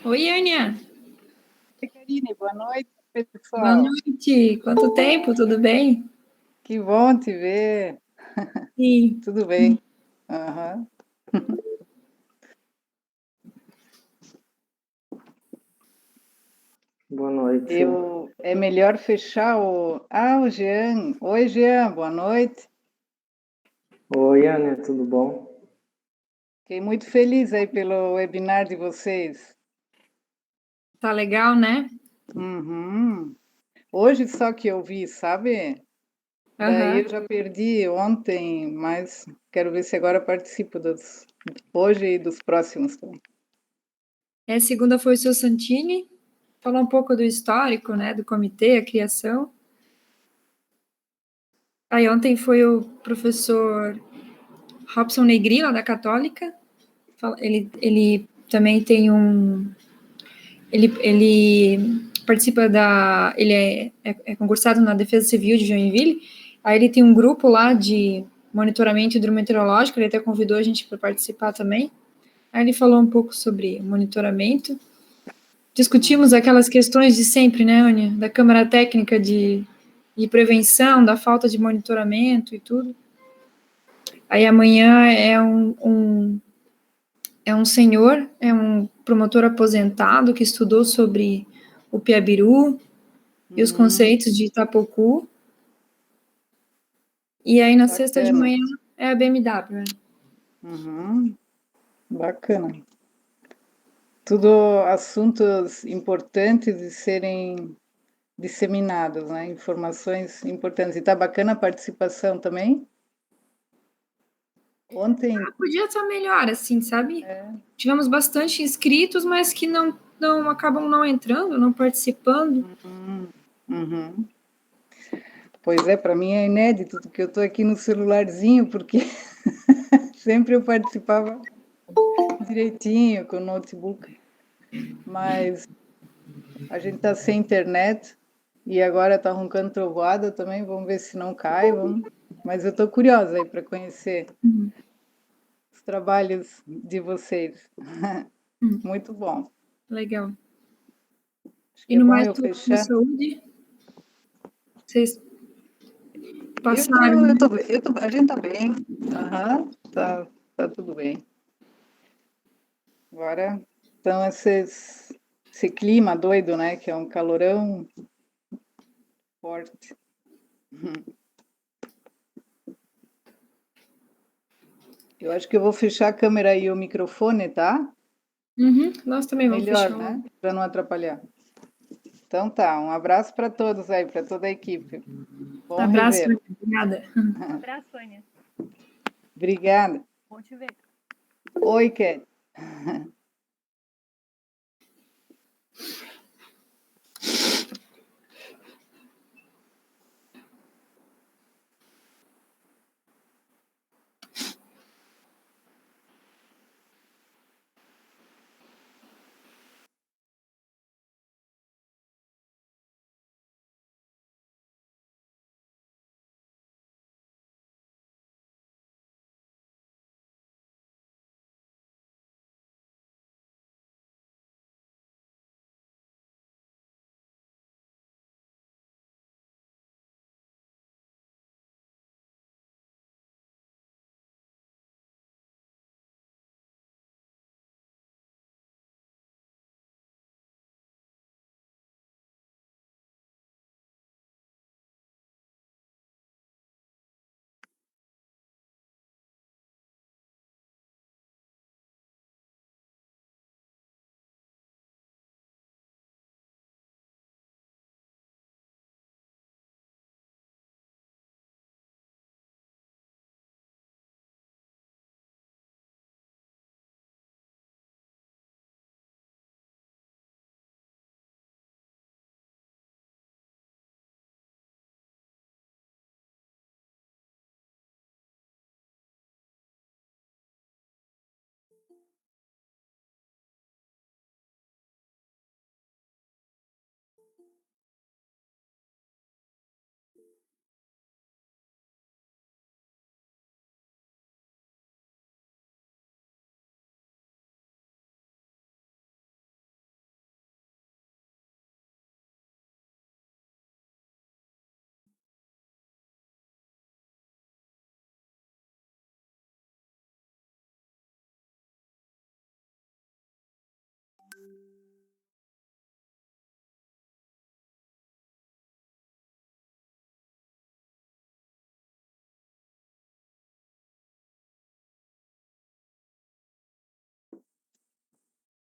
Oi, Ania. Oi, Karine, boa noite, Boa pessoal. noite. Quanto tempo? Tudo bem? Que bom te ver. Sim. Tudo bem? Aham. Boa noite. É melhor fechar o. Ah, o Jean. Oi, Jean, boa noite. Oi, Ana, tudo bom? Fiquei muito feliz aí pelo webinar de vocês. Tá legal, né? Uhum. Hoje só que eu vi, sabe? Daí Aham. eu já perdi ontem, mas quero ver se agora participo dos hoje e dos próximos também. Segunda foi o seu Santini. Falou um pouco do histórico, né? Do comitê, a criação. Aí ontem foi o professor Robson Negri, lá da Católica. Ele também tem um. Ele participa da. Ele é concursado na Defesa Civil de Joinville. Aí ele tem um grupo lá de monitoramento hidrometeorológico. Ele até convidou a gente para participar também. Aí ele falou um pouco sobre monitoramento. Discutimos Uhum. aquelas questões de sempre, né, Ania? Da Câmara Técnica de Prevenção, da falta de monitoramento e tudo. Aí amanhã é um senhor, é um promotor aposentado que estudou sobre o Piabiru e os Hum, conceitos de Itapocu. E aí na sexta de bacana. manhã é a BMW. Né? Uhum, bacana. Tudo assuntos importantes de serem disseminados, né? Informações importantes. E tá bacana a participação também? Ontem, Podia estar melhor, assim, sabe? é, Tivemos bastante inscritos, mas que não acabam não entrando, não participando. uhum. Pois é, para mim é inédito, porque eu estou aqui no celularzinho, porque sempre eu participava direitinho com o notebook, mas a gente está sem internet e agora está roncando trovoada também, vamos ver se não cai, vamos. Mas eu estou curiosa aí para conhecer os trabalhos de vocês. Muito bom. Legal. Acho E que é no bom mais eu tudo de fechar. saúde, vocês Eu passaram, tô, eu né? tô, eu tô, a gente tá bem. Aham, tá tudo bem. Agora, então, esse clima doido, né? Que é um calorão forte. Eu acho que eu vou fechar a câmera e o microfone, tá? Uhum, nós também vamos Melhor, fechar o. né? Para não atrapalhar. Então tá, um abraço para todos aí, para toda a equipe. Bom Abraço, rever. obrigada. Um abraço, Ania. Obrigada. Bom te ver. Oi, Cat.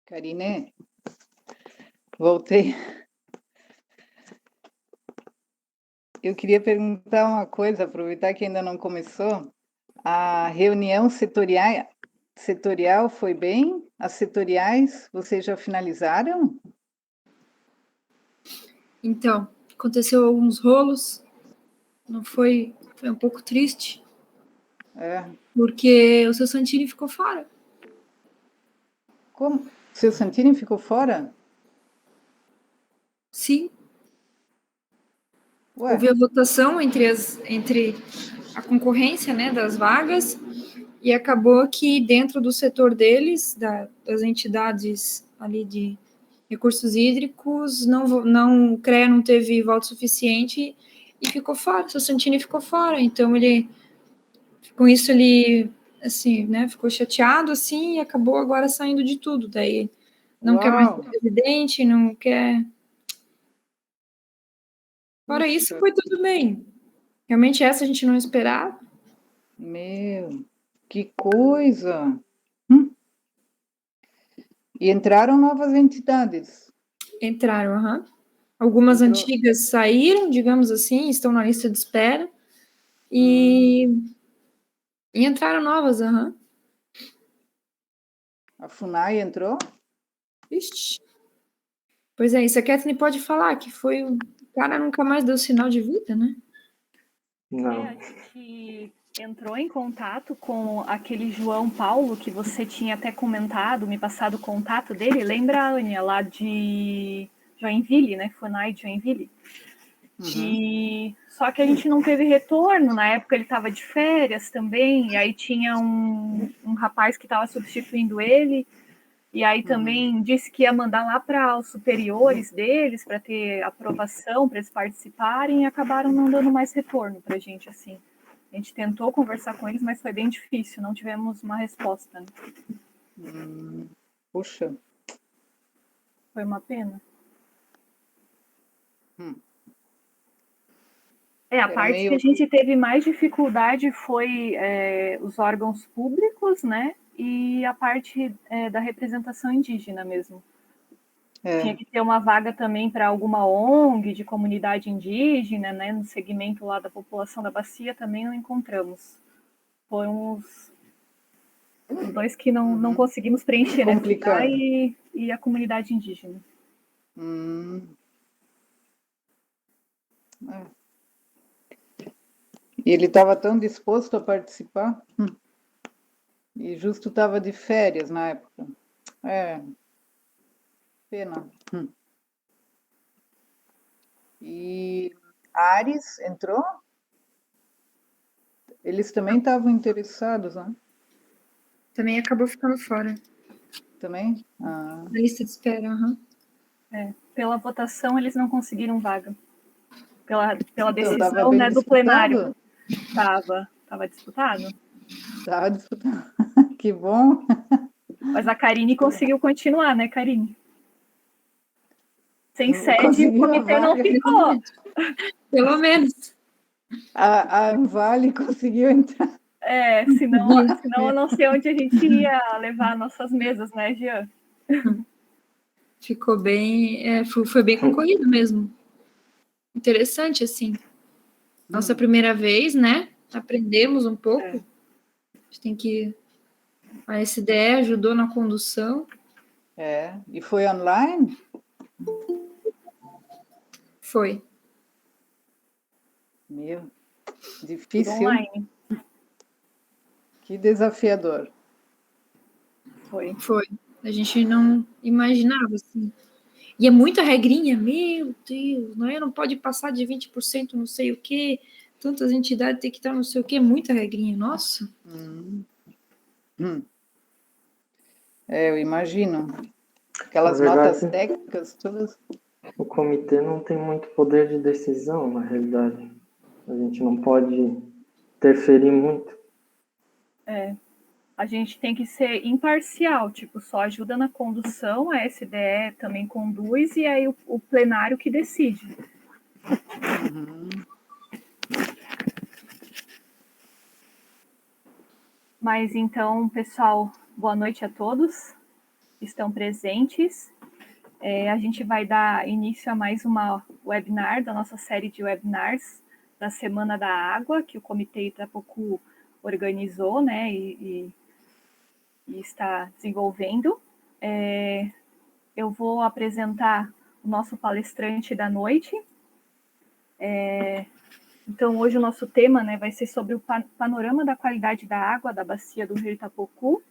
Karine, voltei. Eu queria perguntar uma coisa, aproveitar que ainda não começou. A reunião setorial foi bem? As setoriais, vocês já finalizaram? Então, aconteceu alguns rolos, não foi um pouco triste, porque o seu Santini ficou fora. Como? Seu Santini ficou fora? Sim. Ué? Houve a votação entre a concorrência, né, das vagas, e acabou que dentro do setor deles, das entidades ali de recursos hídricos, o CREA não teve voto suficiente e ficou fora, o seu Santini ficou fora, então com isso ele, assim, né, ficou chateado, assim, e acabou agora saindo de tudo, daí não quer mais ser presidente, não quer... Fora isso, foi tudo bem. Realmente essa a gente não esperava. Meu, que coisa! E entraram novas entidades? Entraram, aham. Algumas antigas saíram, digamos assim, estão na lista de espera. E entraram novas, aham. A FUNAI entrou? Ixi. Pois é, isso a Kathleen pode falar, que foi o cara nunca mais deu sinal de vida, né? Não. A gente entrou em contato com aquele João Paulo que você tinha até comentado, me passado o contato dele. Lembra, Ania, lá de Joinville, né? FUNAI de Joinville. Só que a gente não teve retorno. Na época ele estava de férias também, e aí tinha um rapaz que estava substituindo ele. E aí também disse que ia mandar lá para os superiores deles para ter aprovação para eles participarem e acabaram não dando mais retorno para a gente, assim. A gente tentou conversar com eles, mas foi bem difícil, não tivemos uma resposta. Né? Puxa. Foi uma pena. A parte que a gente teve mais dificuldade foi os órgãos públicos, né? E a parte da representação indígena mesmo. Tinha que ter uma vaga também para alguma ONG de comunidade indígena, né? No segmento lá da população da bacia também não encontramos. Foram os dois que não conseguimos preencher, né? E a comunidade indígena. E ele estava tão disposto a participar? E justo estava de férias na época. Pena. E Ares entrou? Eles também estavam interessados, né? Também acabou ficando fora. Também? Na lista de espera, aham. Pela votação, eles não conseguiram vaga. Pela decisão, então, do plenário. Estava disputado? Estava disputado. Que bom. Mas a Karine conseguiu continuar, né, Karine? Sem sede, o comitê não ficou. Pelo menos. A Vale conseguiu entrar. Senão eu não sei onde a gente ia levar nossas mesas, né, Jean? Ficou bem, foi bem concorrido mesmo. Interessante, assim. Nossa primeira vez, né? Aprendemos um pouco. A gente tem que... A SDE ajudou na condução. E foi online? Foi. Meu, difícil. Online. Que desafiador. Foi. A gente não imaginava, assim. E é muita regrinha, meu Deus, não pode passar de 20%, não sei o quê, tantas entidades tem que estar não sei o quê, muita regrinha, nossa. Eu imagino. Aquelas notas técnicas todas. O comitê não tem muito poder de decisão, na realidade. A gente não pode interferir muito. A gente tem que ser imparcial, tipo, só ajuda na condução, a SDE também conduz, e aí o plenário que decide. Mas então, pessoal, boa noite a todos. que estão presentes. A gente vai dar início a mais uma webinar da nossa série de webinars da Semana da Água, que o Comitê Itapocu organizou, né, e está desenvolvendo. Eu vou apresentar o nosso palestrante da noite. Então, hoje o nosso tema, né, vai ser sobre o panorama da qualidade da água da bacia do Rio Itapocu.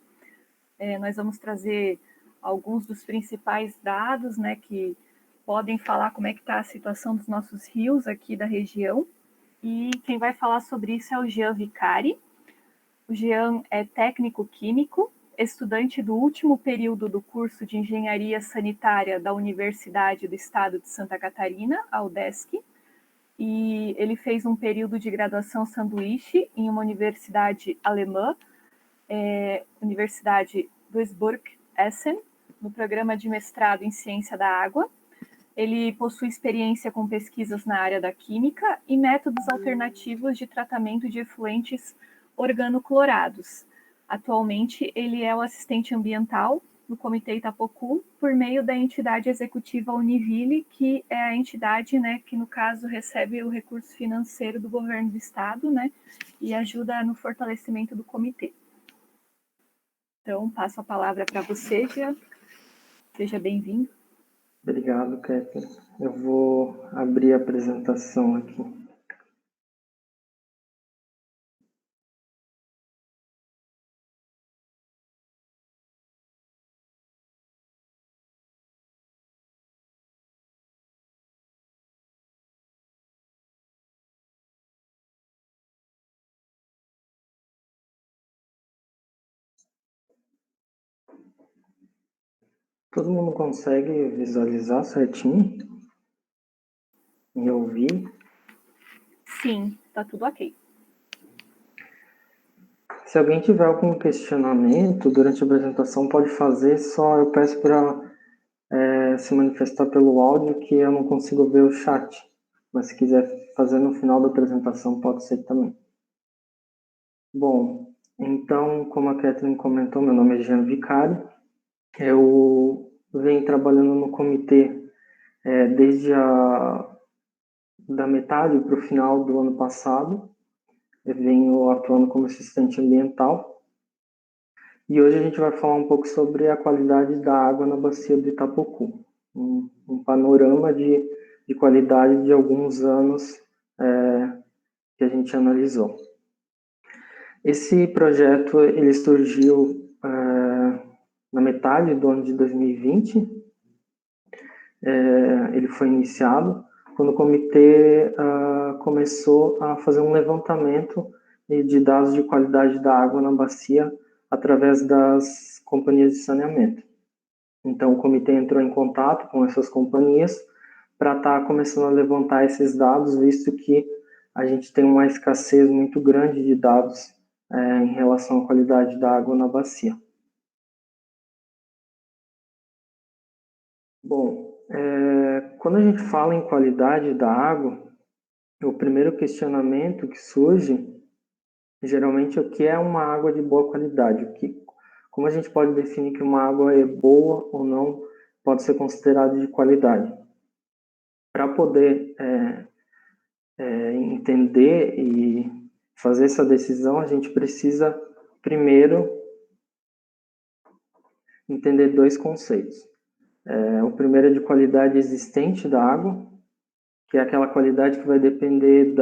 Nós vamos trazer alguns dos principais dados, né, que podem falar como é que está a situação dos nossos rios aqui da região. E quem vai falar sobre isso é o Jean Vicari. O Jean é técnico químico, estudante do último período do curso de Engenharia Sanitária da Universidade do Estado de Santa Catarina, a UDESC, e ele fez um período de graduação sanduíche em uma universidade alemã, Universidade Duisburg-Essen, no programa de mestrado em Ciência da Água. Ele possui experiência com pesquisas na área da química e métodos alternativos de tratamento de efluentes organoclorados. Atualmente, ele é o assistente ambiental no Comitê Itapocu por meio da entidade executiva Univille, que é a entidade, né, que, no caso, recebe o recurso financeiro do governo do estado, né, e ajuda no fortalecimento do comitê. Então, passo a palavra para você, Jean. Seja bem-vindo. Obrigado, Kathleen. Eu vou abrir a apresentação aqui. Todo mundo consegue visualizar certinho? Me ouvir? Sim, tá tudo ok. Se alguém tiver algum questionamento durante a apresentação, pode fazer, só eu peço para se manifestar pelo áudio, que eu não consigo ver o chat. Mas se quiser fazer no final da apresentação, pode ser também. Bom, então, como a Kathleen comentou, meu nome é Jean Vicari. Eu venho trabalhando no comitê desde da metade para o final do ano passado. Eu venho atuando como assistente ambiental. E hoje a gente vai falar um pouco sobre a qualidade da água na bacia do Itapocu. Um panorama de qualidade de alguns anos que a gente analisou. Esse projeto ele surgiu na metade do ano de 2020. Ele foi iniciado quando o comitê começou a fazer um levantamento de dados de qualidade da água na bacia através das companhias de saneamento. Então, o comitê entrou em contato com essas companhias para estar começando a levantar esses dados, visto que a gente tem uma escassez muito grande de dados em relação à qualidade da água na bacia. Bom, quando a gente fala em qualidade da água, o primeiro questionamento que surge, geralmente, é o que é uma água de boa qualidade? Como a gente pode definir que uma água é boa ou não pode ser considerada de qualidade? Para poder entender e fazer essa decisão, a gente precisa, primeiro, entender dois conceitos. O primeiro é de qualidade existente da água, que é aquela qualidade que vai depender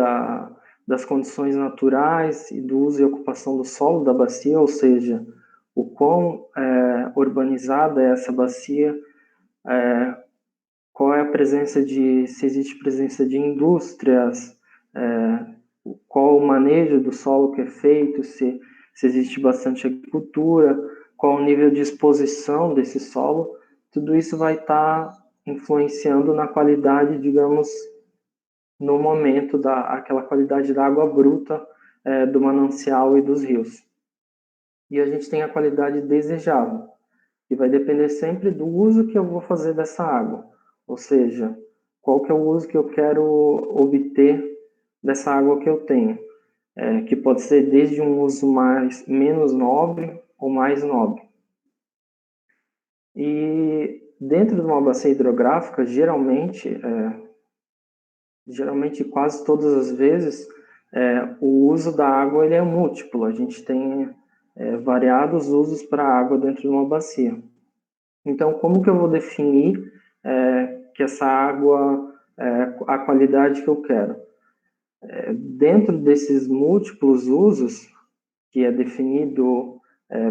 das condições naturais e do uso e ocupação do solo da bacia, ou seja, o quão urbanizada é essa bacia, qual é a presença se existe presença de indústrias, qual o manejo do solo que é feito, se existe bastante agricultura, qual o nível de exposição desse solo, tudo isso vai estar influenciando na qualidade, digamos, no momento aquela qualidade da água bruta do manancial e dos rios. E a gente tem a qualidade desejável, que vai depender sempre do uso que eu vou fazer dessa água, ou seja, qual que é o uso que eu quero obter dessa água que eu tenho, que pode ser desde um uso menos nobre ou mais nobre. E dentro de uma bacia hidrográfica, geralmente quase todas as vezes, o uso da água ele é múltiplo. A gente tem variados usos para a água dentro de uma bacia. Então, como que eu vou definir que essa água a qualidade que eu quero? Dentro desses múltiplos usos, que é definido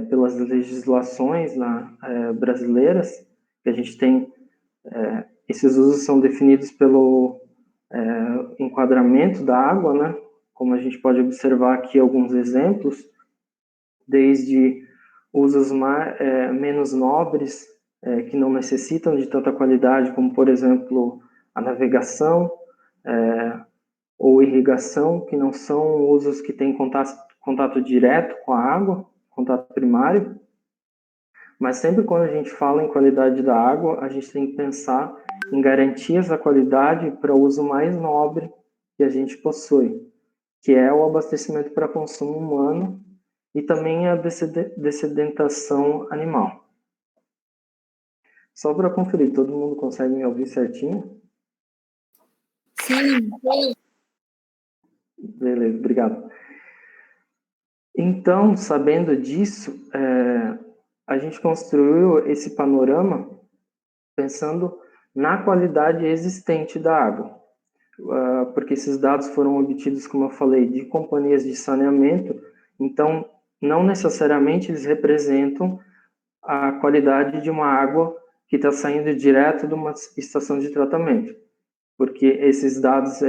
pelas legislações brasileiras, que a gente tem, esses usos são definidos pelo enquadramento da água, né? Como a gente pode observar aqui alguns exemplos, desde usos menos nobres, que não necessitam de tanta qualidade, como, por exemplo, a navegação ou irrigação, que não são usos que têm contato direto com a água, contato primário. Mas sempre quando a gente fala em qualidade da água, a gente tem que pensar em garantir essa qualidade para o uso mais nobre que a gente possui, que é o abastecimento para consumo humano e também a dessedentação animal. Só para conferir, todo mundo consegue me ouvir certinho? Sim. Beleza, obrigado. Então, sabendo disso, a gente construiu esse panorama pensando na qualidade existente da água, porque esses dados foram obtidos, como eu falei, de companhias de saneamento, então não necessariamente eles representam a qualidade de uma água que está saindo direto de uma estação de tratamento, porque esses dados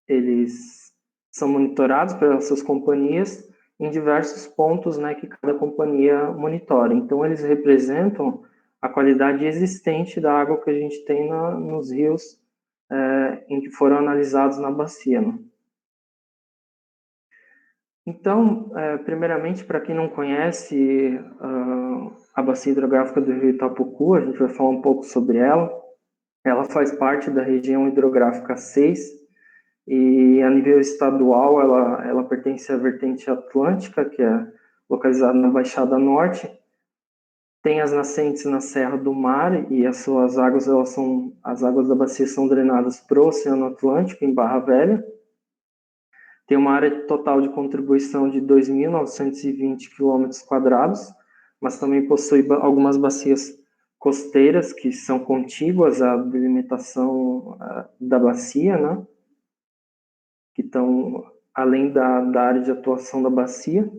eles são monitorados pelas suas companhias em diversos pontos, né, que cada companhia monitora. Então, eles representam a qualidade existente da água que a gente tem nos rios em que foram analisados na bacia. Né? Então, primeiramente, para quem não conhece a bacia hidrográfica do rio Itapocu, a gente vai falar um pouco sobre ela. Ela faz parte da região hidrográfica 6, e a nível estadual ela pertence à vertente atlântica, que é localizada na Baixada Norte. Tem as nascentes na Serra do Mar e as suas águas, as águas da bacia são drenadas para o Oceano Atlântico, em Barra Velha. Tem uma área total de contribuição de 2.920 km², mas também possui algumas bacias costeiras que são contíguas à delimitação da bacia, né? Que estão além da área de atuação da bacia.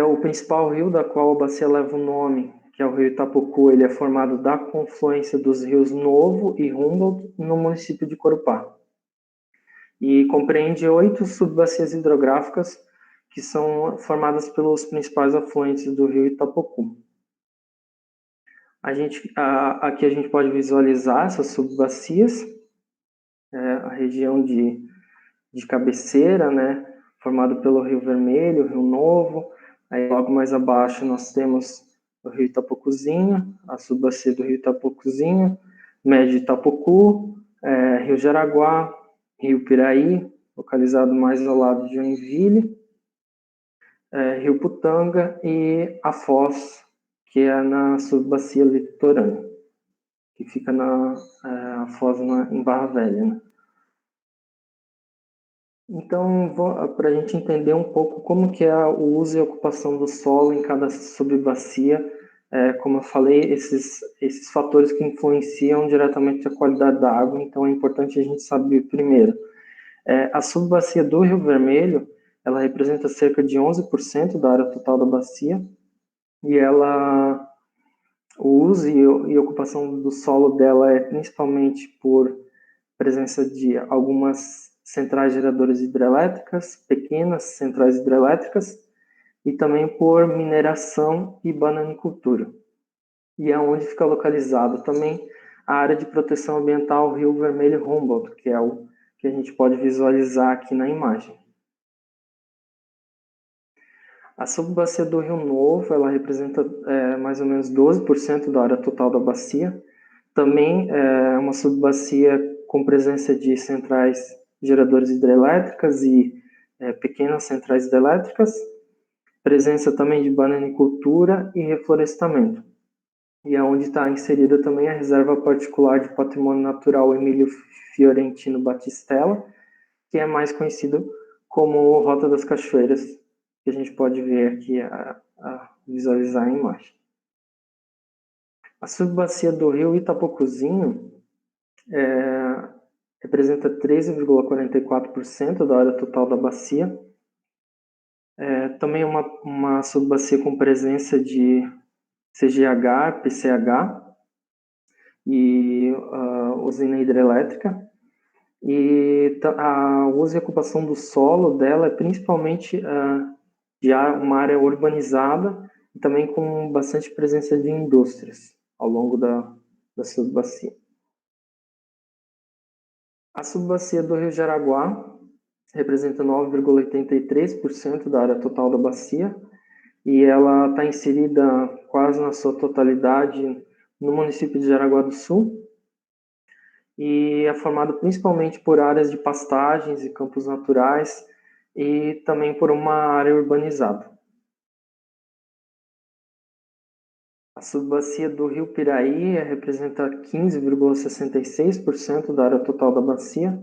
O principal rio da qual a bacia leva o nome, que é o rio Itapocu, ele é formado da confluência dos rios Novo e Humboldt no município de Corupá. E compreende 8 subbacias hidrográficas que são formadas pelos principais afluentes do rio Itapocu. Aqui a gente pode visualizar essas subbacias, a região de cabeceira, né, formado pelo Rio Vermelho, Rio Novo. Aí logo mais abaixo nós temos o Rio Itapocuzinho, a subbacia do Rio Itapocuzinho, Médio Itapocu, Rio Jaraguá, Rio Piraí, localizado mais ao lado de Joinville, Rio Putanga e a Foz, que é na subbacia litorânea, que fica a Foz em Barra Velha, né? Então, para a gente entender um pouco como que é o uso e a ocupação do solo em cada subbacia, como eu falei, esses fatores que influenciam diretamente a qualidade da água, então é importante a gente saber primeiro. A subbacia do Rio Vermelho, ela representa cerca de 11% da área total da bacia, e o uso e ocupação do solo dela é principalmente por presença de algumas centrais geradoras hidrelétricas, pequenas centrais hidrelétricas, e também por mineração e bananicultura. E é onde fica localizado também a área de proteção ambiental Rio Vermelho Humboldt, que é o que a gente pode visualizar aqui na imagem. A subbacia do Rio Novo, ela representa mais ou menos 12% da área total da bacia. Também é uma subbacia com presença de centrais geradoras hidrelétricas e pequenas centrais hidrelétricas, presença também de bananicultura e reflorestamento. e é onde está inserida também a Reserva Particular de Patrimônio Natural Emílio Fiorentino Batistella, que é mais conhecido como Rota das Cachoeiras, que a gente pode ver aqui a visualizar a imagem. A subbacia do rio Itapocuzinho representa 13,44% da área total da bacia. Também uma subbacia com presença de CGH, PCH e usina hidrelétrica. E a uso e ocupação do solo dela é principalmente de uma área urbanizada e também com bastante presença de indústrias ao longo da subbacia. A subbacia do Rio Jaraguá representa 9,83% da área total da bacia e ela está inserida quase na sua totalidade no município de Jaraguá do Sul e é formada principalmente por áreas de pastagens e campos naturais e também por uma área urbanizada. A subbacia do Rio Piraí representa 15,66% da área total da bacia.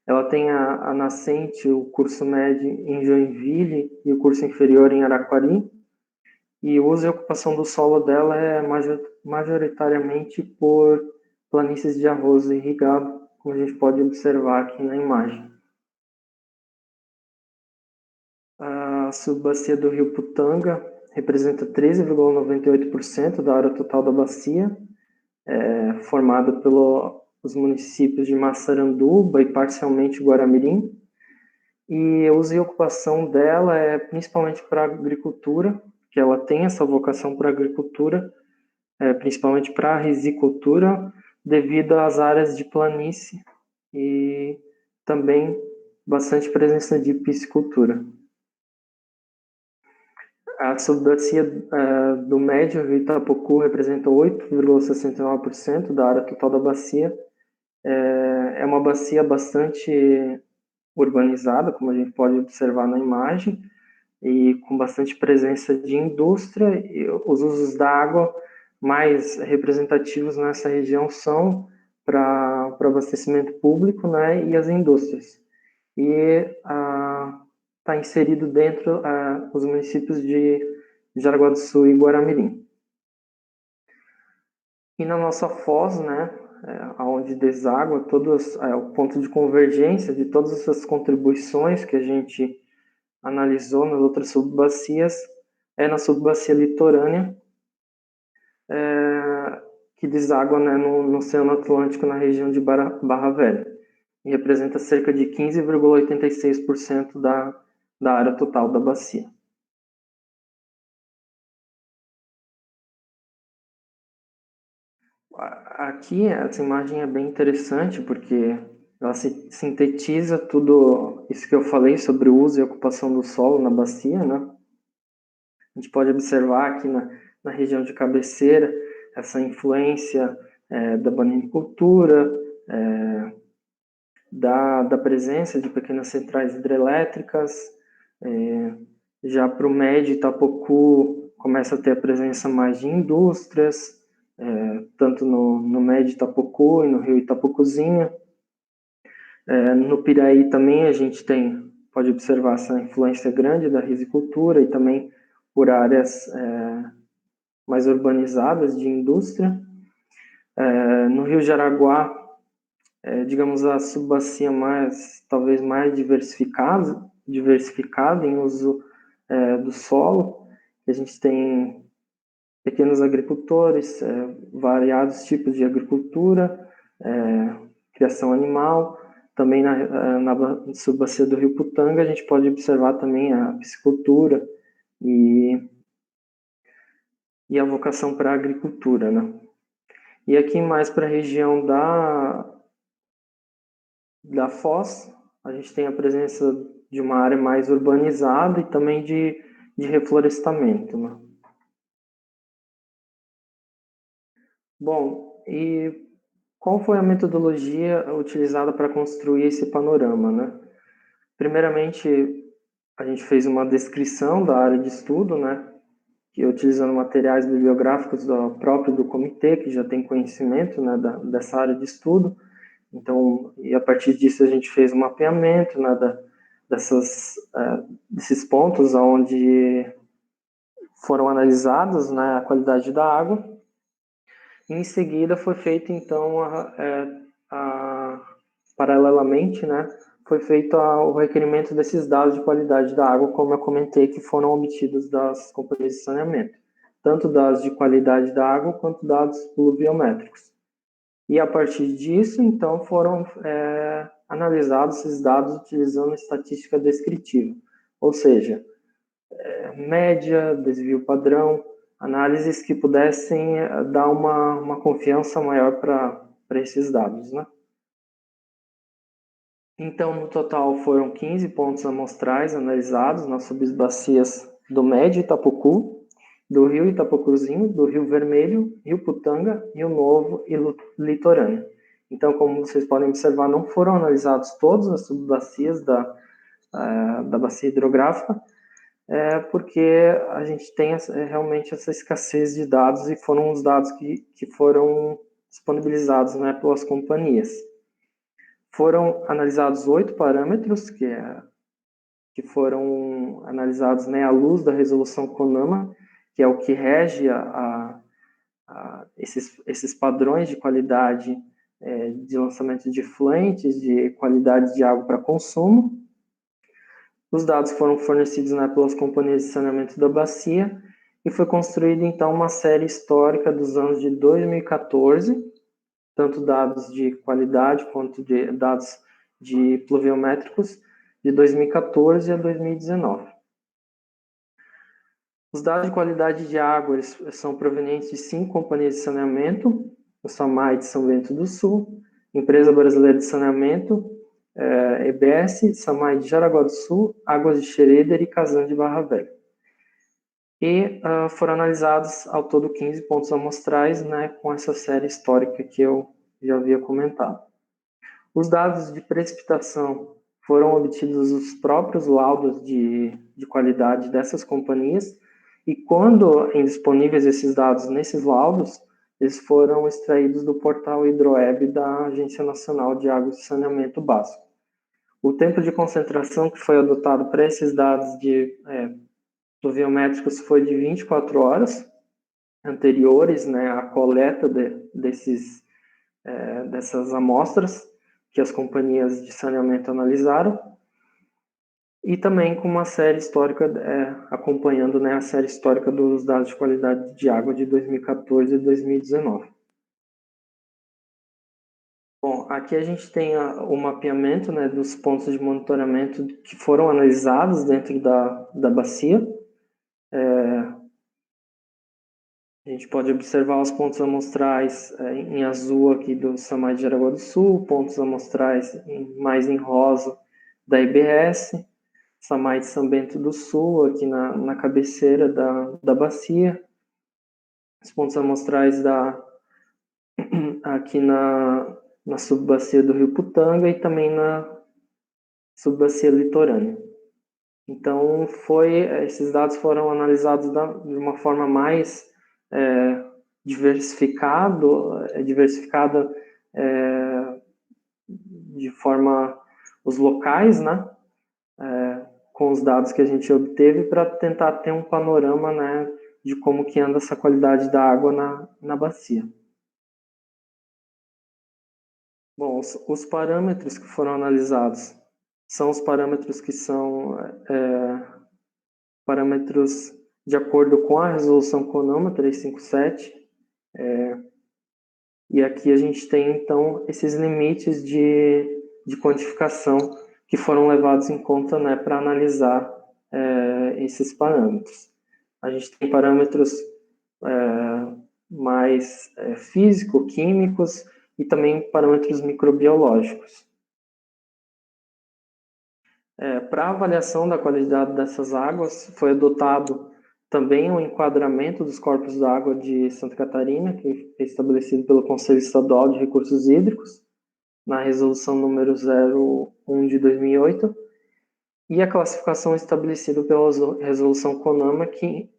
Ela tem a nascente, o curso médio em Joinville e o curso inferior em Araquari. E o uso e ocupação do solo dela é majoritariamente por planícies de arroz irrigado, como a gente pode observar aqui na imagem. A subbacia do Rio Putanga representa 13,98% da área total da bacia, formada pelos municípios de Massaranduba e parcialmente Guaramirim. E o uso e ocupação dela é principalmente para agricultura, que ela tem essa vocação para agricultura, principalmente para a risicultura, devido às áreas de planície e também bastante presença de piscicultura. A subbacia do Médio Rio Itapocu representa 8,69% da área total da bacia. É uma bacia bastante urbanizada, como a gente pode observar na imagem, e com bastante presença de indústria, e os usos da água mais representativos nessa região são para abastecimento público, né, e as indústrias. E está inserido dentro os municípios de Jaraguá do Sul e Guaramirim. E na nossa foz, né, onde deságua o ponto de convergência de todas essas contribuições que a gente analisou nas outras subbacias, na subbacia litorânea, que deságua, né, no Oceano Atlântico, na região de Barra Velha, e representa cerca de 15,86% da área total da bacia. Aqui, essa imagem é bem interessante, porque ela sintetiza tudo isso que eu falei sobre o uso e ocupação do solo na bacia, né? A gente pode observar aqui na região de cabeceira essa influência da bananicultura, da presença de pequenas centrais hidrelétricas. Já para o médio Itapocu começa a ter a presença mais de indústrias, tanto no médio Itapocu e no rio Itapocuzinho. No Piraí também a gente pode observar essa influência grande da risicultura e também por áreas mais urbanizadas de indústria. No Rio Jaraguá, digamos, a subbacia talvez mais diversificada em uso do solo. A gente tem pequenos agricultores, variados tipos de agricultura, criação animal. Também na subbacia do Rio Putanga a gente pode observar também a piscicultura e a vocação para a agricultura, né? E aqui mais para a região da Foz, a gente tem a presença de uma área mais urbanizada e também de reflorestamento, né? Bom, e qual foi a metodologia utilizada para construir esse panorama, né? Primeiramente, a gente fez uma descrição da área de estudo, né? que utilizando materiais bibliográficos próprio do comitê, que já tem conhecimento, né, dessa área de estudo. Então, e a partir disso a gente fez um mapeamento, né, desses pontos onde foram analisados, né, a qualidade da água. E em seguida foi feito, então, paralelamente, né, foi feito o requerimento desses dados de qualidade da água, como eu comentei, que foram obtidos das companhias de saneamento, tanto dados de qualidade da água quanto dados pluviométricos. E a partir disso, então, foram analisados esses dados utilizando estatística descritiva, ou seja, média, desvio padrão, análises que pudessem dar uma confiança maior para esses dados, né? Então, no total, foram 15 pontos amostrais analisados nas subbacias do Médio Itapocu, do Rio Itapocuzinho, do Rio Vermelho, Rio Putanga, Rio Novo e Litorâneo. Então, como vocês podem observar, não foram analisados todas as subbacias da bacia hidrográfica, porque a gente tem realmente essa escassez de dados e foram os dados que foram disponibilizados, né, pelas companhias. Foram analisados 8 parâmetros que foram analisados, né, à luz da resolução CONAMA, que é o que rege esses padrões de qualidade de lançamento de efluentes, de qualidade de água para consumo. Os dados foram fornecidos, né, pelas companhias de saneamento da bacia e foi construída, então, uma série histórica dos anos de 2014, tanto dados de qualidade quanto de dados de pluviométricos de 2014 a 2019. Os dados de qualidade de água são provenientes de 5 companhias de saneamento: o SAMAI de São Bento do Sul, Empresa Brasileira de Saneamento, EBS, SAMAI de Jaraguá do Sul, Águas de Xereder e Casan de Barra Velha. E foram analisados ao todo 15 pontos amostrais, né, com essa série histórica que eu já havia comentado. Os dados de precipitação foram obtidos dos próprios laudos de qualidade dessas companhias, e quando indisponíveis esses dados nesses laudos, eles foram extraídos do portal Hidroeb da Agência Nacional de Água e Saneamento Básico. O tempo de concentração que foi adotado para esses dados pluviométricos foi de 24 horas anteriores, né, à coleta dessas amostras que as companhias de saneamento analisaram, e também com uma série histórica, acompanhando, né, a série histórica dos dados de qualidade de água de 2014 e 2019. Bom, aqui a gente tem o mapeamento, né, dos pontos de monitoramento que foram analisados dentro da bacia. A gente pode observar os pontos amostrais em azul aqui do SAMAI de Jaraguá do Sul, pontos amostrais mais em rosa da IBS, SAMAI de São Bento do Sul, aqui na cabeceira da bacia, os pontos amostrais aqui na subbacia do Rio Putanga e também na subbacia litorânea. Então, esses dados foram analisados de uma forma mais diversificada de forma os locais, né, com os dados que a gente obteve para tentar ter um panorama, né, de como que anda essa qualidade da água na bacia. Bom, os parâmetros que foram analisados são os parâmetros que são parâmetros de acordo com a resolução CONAMA 357, e aqui a gente tem, então, esses limites de quantificação que foram levados em conta, né, para analisar esses parâmetros. A gente tem parâmetros mais físico-químicos e também parâmetros microbiológicos. Para a avaliação da qualidade dessas águas, foi adotado também o enquadramento dos corpos d'água de Santa Catarina, que é estabelecido pelo Conselho Estadual de Recursos Hídricos, na resolução número 01 de 2008, e a classificação estabelecida pela resolução CONAMA, que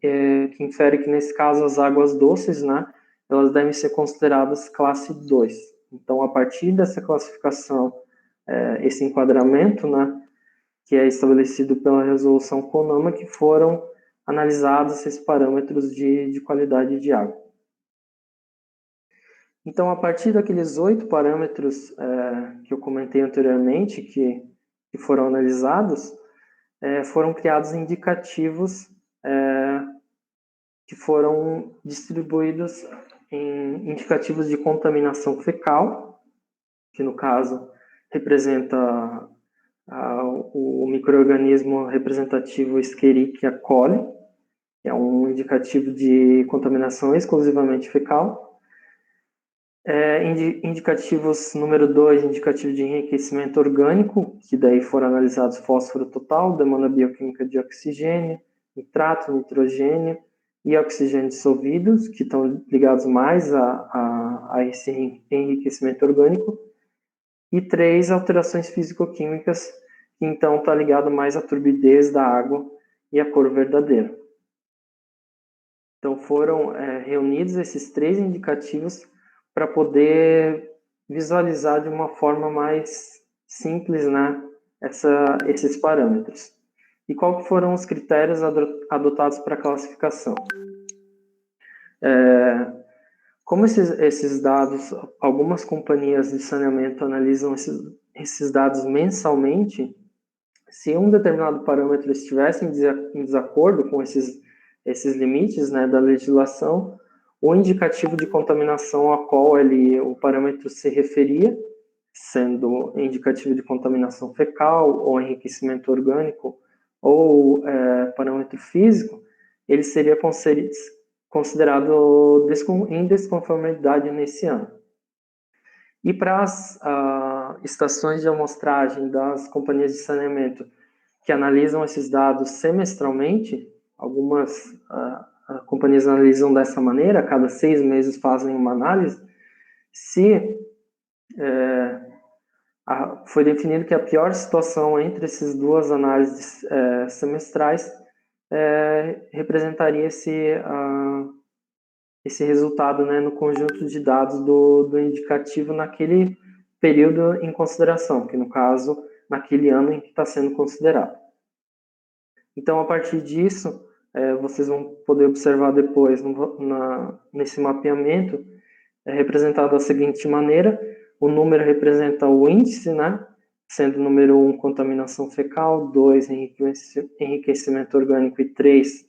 infere que, nesse caso, as águas doces, né, elas devem ser consideradas classe 2. Então, a partir dessa classificação, esse enquadramento, né, que é estabelecido pela resolução CONAMA, que foram analisados esses parâmetros de qualidade de água. Então, a partir daqueles 8 parâmetros que eu comentei anteriormente, que foram analisados, foram criados indicativos que foram distribuídos em indicativos de contaminação fecal, que no caso representa o micro-organismo representativo Escherichia coli, que é um indicativo de contaminação exclusivamente fecal. Indicativos número 2, indicativo de enriquecimento orgânico, que daí foram analisados fósforo total, demanda bioquímica de oxigênio, nitrato, nitrogênio e oxigênio dissolvidos, que estão ligados mais a esse enriquecimento orgânico. E 3, alterações físico-químicas, que então está ligado mais à turbidez da água e à cor verdadeira. Então foram reunidos esses 3 indicativos para poder visualizar de uma forma mais simples, né, esses parâmetros. E quais foram os critérios adotados para a classificação? Como esses dados, algumas companhias de saneamento analisam esses dados mensalmente, se um determinado parâmetro estivesse em desacordo com esses limites, né, da legislação, o indicativo de contaminação a qual o parâmetro se referia, sendo indicativo de contaminação fecal, ou enriquecimento orgânico, ou parâmetro físico, ele seria considerado em desconformidade nesse ano. E para as estações de amostragem das companhias de saneamento que analisam esses dados semestralmente, algumas companhias analisam dessa maneira, a cada 6 meses fazem uma análise. Se foi definido que a pior situação entre essas 2 análises semestrais representaria esse resultado, né, no conjunto de dados do indicativo naquele período em consideração, que no caso, naquele ano em que está sendo considerado. Então, a partir disso, vocês vão poder observar depois, nesse mapeamento, representado da seguinte maneira: o número representa o índice, né? Sendo número 1, contaminação fecal, 2, enriquecimento orgânico e 3,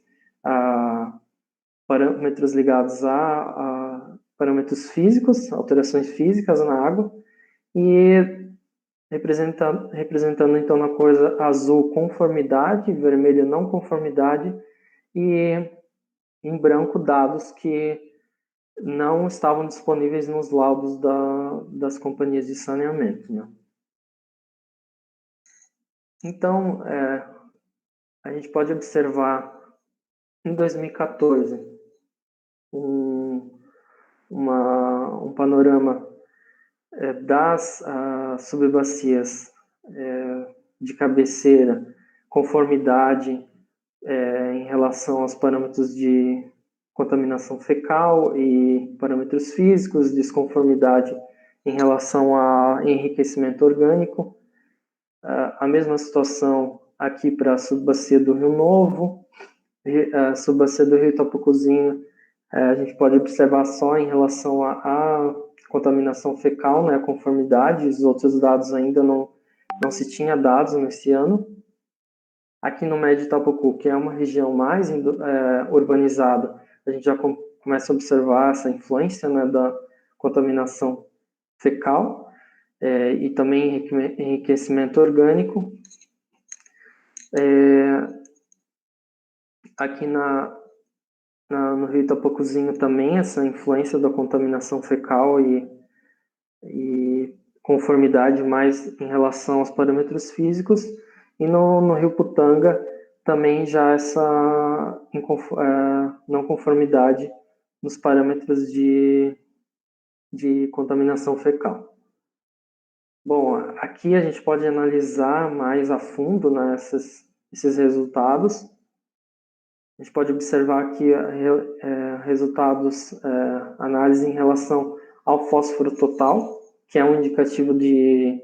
parâmetros ligados a parâmetros físicos, alterações físicas na água, e representando então na cor azul conformidade, vermelho não conformidade, e em branco dados que não estavam disponíveis nos laudos das companhias de saneamento, né? Então, a gente pode observar em 2014 um panorama das subbacias de cabeceira, conformidade em relação aos parâmetros de contaminação fecal e parâmetros físicos, desconformidade em relação a enriquecimento orgânico. A mesma situação aqui para a subbacia do Rio Novo, a subbacia do Rio Itapucuzinho, a gente pode observar só em relação a contaminação fecal, né, a conformidade, os outros dados ainda não se tinha dados nesse ano. Aqui no Médio Itapucu, que é uma região mais urbanizada, a gente já começa a observar essa influência, né, da contaminação fecal e também enriquecimento orgânico. Aqui no Rio Itapucuzinho também essa influência da contaminação fecal e conformidade mais em relação aos parâmetros físicos, e no Rio Putanga também já essa não conformidade nos parâmetros de contaminação fecal. Bom, aqui a gente pode analisar mais a fundo, né, esses resultados. A gente pode observar aqui resultados, análise em relação ao fósforo total, que é um indicativo de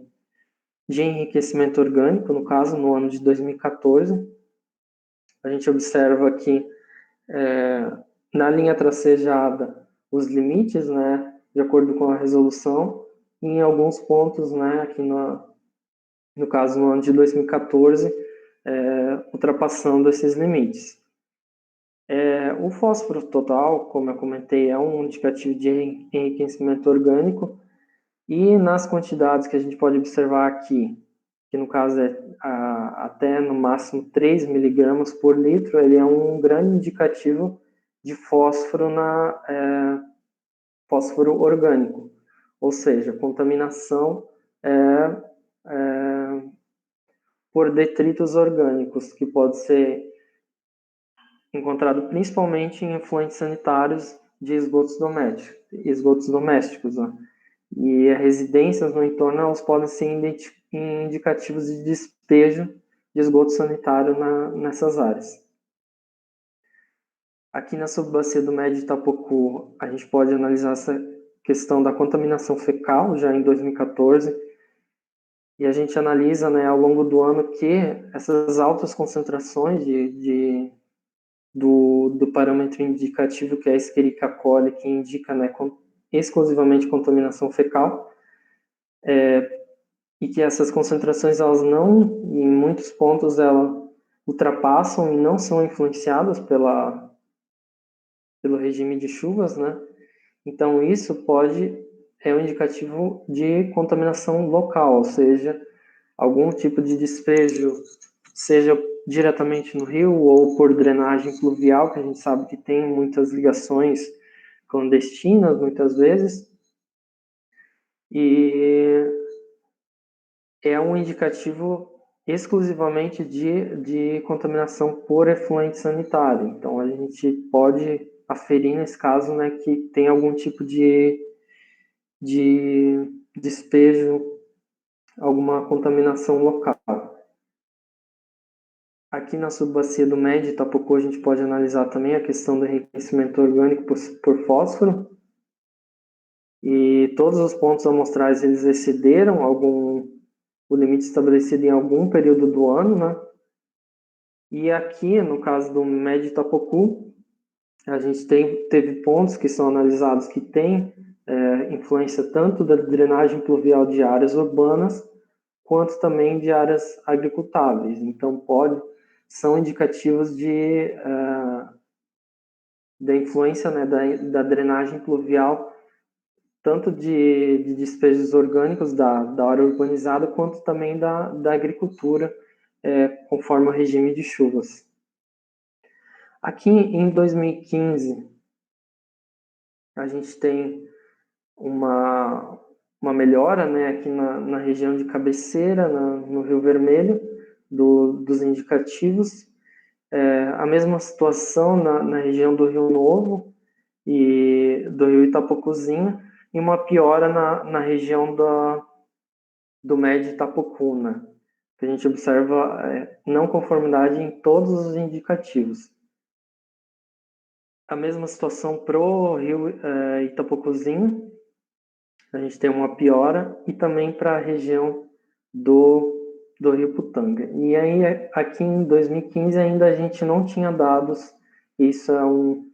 enriquecimento orgânico, no caso, no ano de 2014. A gente observa aqui, na linha tracejada, os limites, né, de acordo com a resolução, e em alguns pontos, né, aqui no caso, no ano de 2014, ultrapassando esses limites. O fósforo total, como eu comentei, é um indicativo de enriquecimento orgânico, e nas quantidades que a gente pode observar aqui, que no caso é até no máximo 3 miligramas por litro, ele é um grande indicativo de fósforo fósforo orgânico, ou seja, contaminação por detritos orgânicos, que pode ser encontrado principalmente em efluentes sanitários de esgotos domésticos, né? E as residências no entorno, elas podem ser indicativos de despejo de esgoto sanitário nessas áreas. Aqui na subbacia do Médio Itapocu, a gente pode analisar essa questão da contaminação fecal, já em 2014, e a gente analisa, né, ao longo do ano, que essas altas concentrações do parâmetro indicativo, que é a Escherichia coli, que indica, né, exclusivamente contaminação fecal, e que essas concentrações, elas não, em muitos pontos, elas ultrapassam e não são influenciadas pelo regime de chuvas, né? Então, isso é um indicativo de contaminação local, ou seja, algum tipo de despejo, seja diretamente no rio ou por drenagem pluvial, que a gente sabe que tem muitas ligações clandestinas, muitas vezes, e é um indicativo exclusivamente de contaminação por efluente sanitário. Então, a gente pode aferir nesse caso, né, que tem algum tipo de despejo, alguma contaminação local. Aqui na subbacia do Médio Itapocu, a gente pode analisar também a questão do enriquecimento orgânico por fósforo. E todos os pontos amostrais, eles excederam o limite estabelecido em algum período do ano, né? E aqui, no caso do Médio Itapocu, a gente teve pontos que são analisados que têm influência tanto da drenagem pluvial de áreas urbanas, quanto também de áreas agricultáveis. Então, são indicativos da influência, né, da drenagem pluvial, tanto de despejos orgânicos da área urbanizada, quanto também da agricultura, conforme o regime de chuvas. Aqui em 2015, a gente tem uma melhora, né, aqui na região de Cabeceira, no Rio Vermelho, dos indicativos. A mesma situação na região do Rio Novo e do Rio Itapocuzinho, e uma piora na região do Médio Itapocu, né, que a gente observa não conformidade em todos os indicativos. A mesma situação para o Rio Itapocuzinho, a gente tem uma piora, e também para a região do Rio Putanga. E aí, aqui em 2015, ainda a gente não tinha dados, isso é um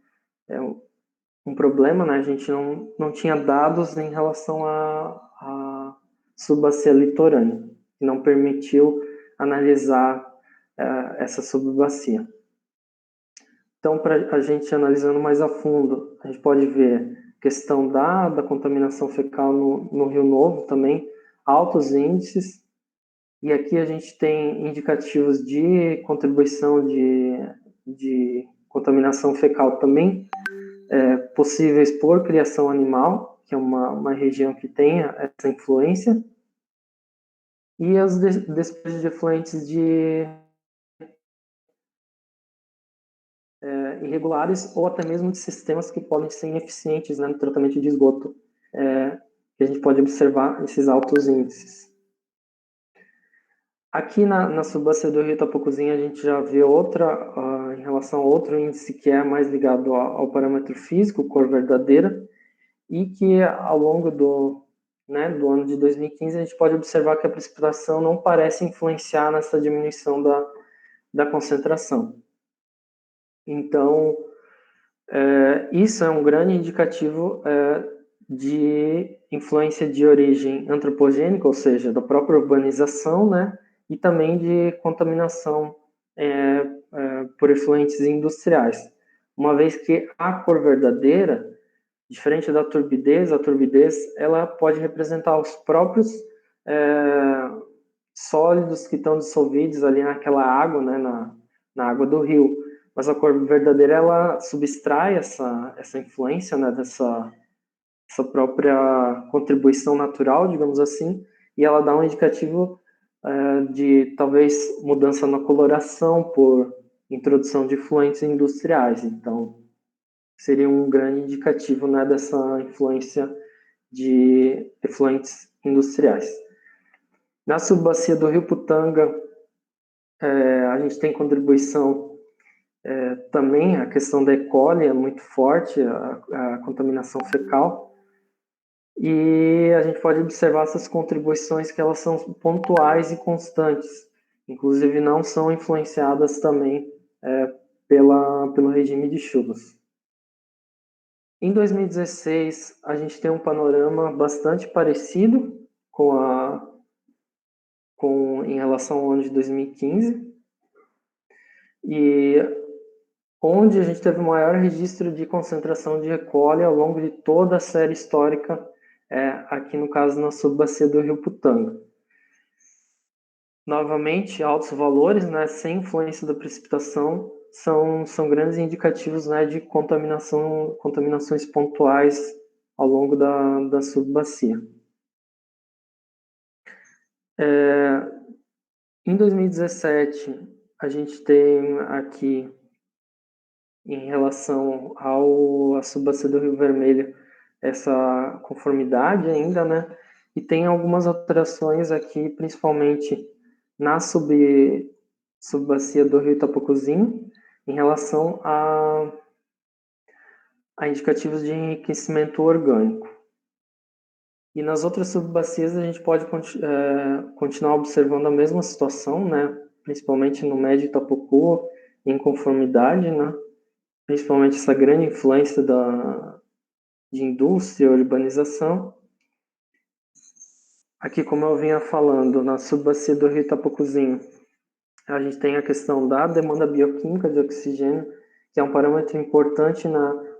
problema, né? A gente não tinha dados em relação à subbacia litorânea, que não permitiu analisar essa subbacia. Então, para a gente analisando mais a fundo, a gente pode ver a questão da contaminação fecal no Rio Novo também, altos índices, e aqui a gente tem indicativos de contribuição de contaminação fecal também, possíveis por criação animal, que é uma região que tem essa influência, e os despejos de efluentes irregulares, ou até mesmo de sistemas que podem ser ineficientes, né, no tratamento de esgoto, que a gente pode observar esses altos índices. Aqui na subbacia do rio Itapocuzinho a gente já vê em relação a outro índice que é mais ligado ao parâmetro físico, cor verdadeira, e que ao longo do ano de 2015 a gente pode observar que a precipitação não parece influenciar nessa diminuição da concentração. Então, isso é um grande indicativo de influência de origem antropogênica, ou seja, da própria urbanização, né? E também de contaminação por efluentes industriais. Uma vez que a cor verdadeira, diferente da turbidez, a turbidez ela pode representar os próprios sólidos que estão dissolvidos ali naquela água, né, na água do rio. Mas a cor verdadeira ela subtrai essa influência, né, dessa própria contribuição natural, digamos assim, e ela dá um indicativo de talvez mudança na coloração por introdução de efluentes industriais. Então, seria um grande indicativo, né, dessa influência de efluentes industriais. Na subbacia do Rio Putanga, a gente tem contribuição também, a questão da E. coli é muito forte, a contaminação fecal, e a gente pode observar essas contribuições que elas são pontuais e constantes, inclusive não são influenciadas também pelo regime de chuvas. Em 2016, a gente tem um panorama bastante parecido em relação ao ano de 2015, e onde a gente teve o maior registro de concentração de E. coli ao longo de toda a série histórica, aqui no caso na subbacia do Rio Putanga. Novamente, altos valores, né, sem influência da precipitação, são grandes indicativos, né, de contaminações pontuais ao longo da subbacia. Em 2017, a gente tem aqui, em relação à subbacia do Rio Vermelho, essa conformidade ainda, né? E tem algumas alterações aqui, principalmente na subbacia do Rio Itapocuzinho, em relação a indicativos de enriquecimento orgânico. E nas outras subbacias a gente pode continuar observando a mesma situação, né? Principalmente no Médio Itapocu, em conformidade, né? Principalmente essa grande influência de indústria, urbanização. Aqui, como eu vinha falando, na subbacia do Rio Itapocuzinho, a gente tem a questão da demanda bioquímica de oxigênio, que é um parâmetro importante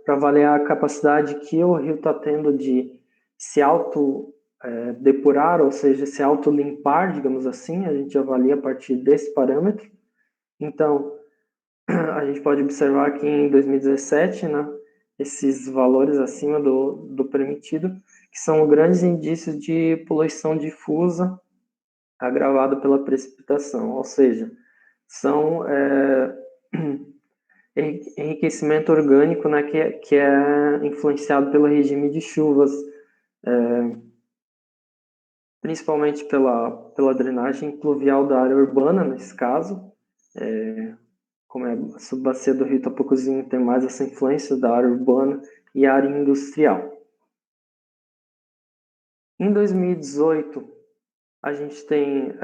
para avaliar a capacidade que o rio está tendo de se auto-depurar, ou seja, se auto-limpar, digamos assim. A gente avalia a partir desse parâmetro. Então, a gente pode observar que em 2017, né, esses valores acima do permitido, que são grandes indícios de poluição difusa agravada pela precipitação, ou seja, são enriquecimento orgânico, né, que é influenciado pelo regime de chuvas, principalmente pela drenagem pluvial da área urbana, nesse caso, como é a subbacia do Rio Itapocuzinho, tem mais essa influência da área urbana e área industrial. Em 2018, a gente tem,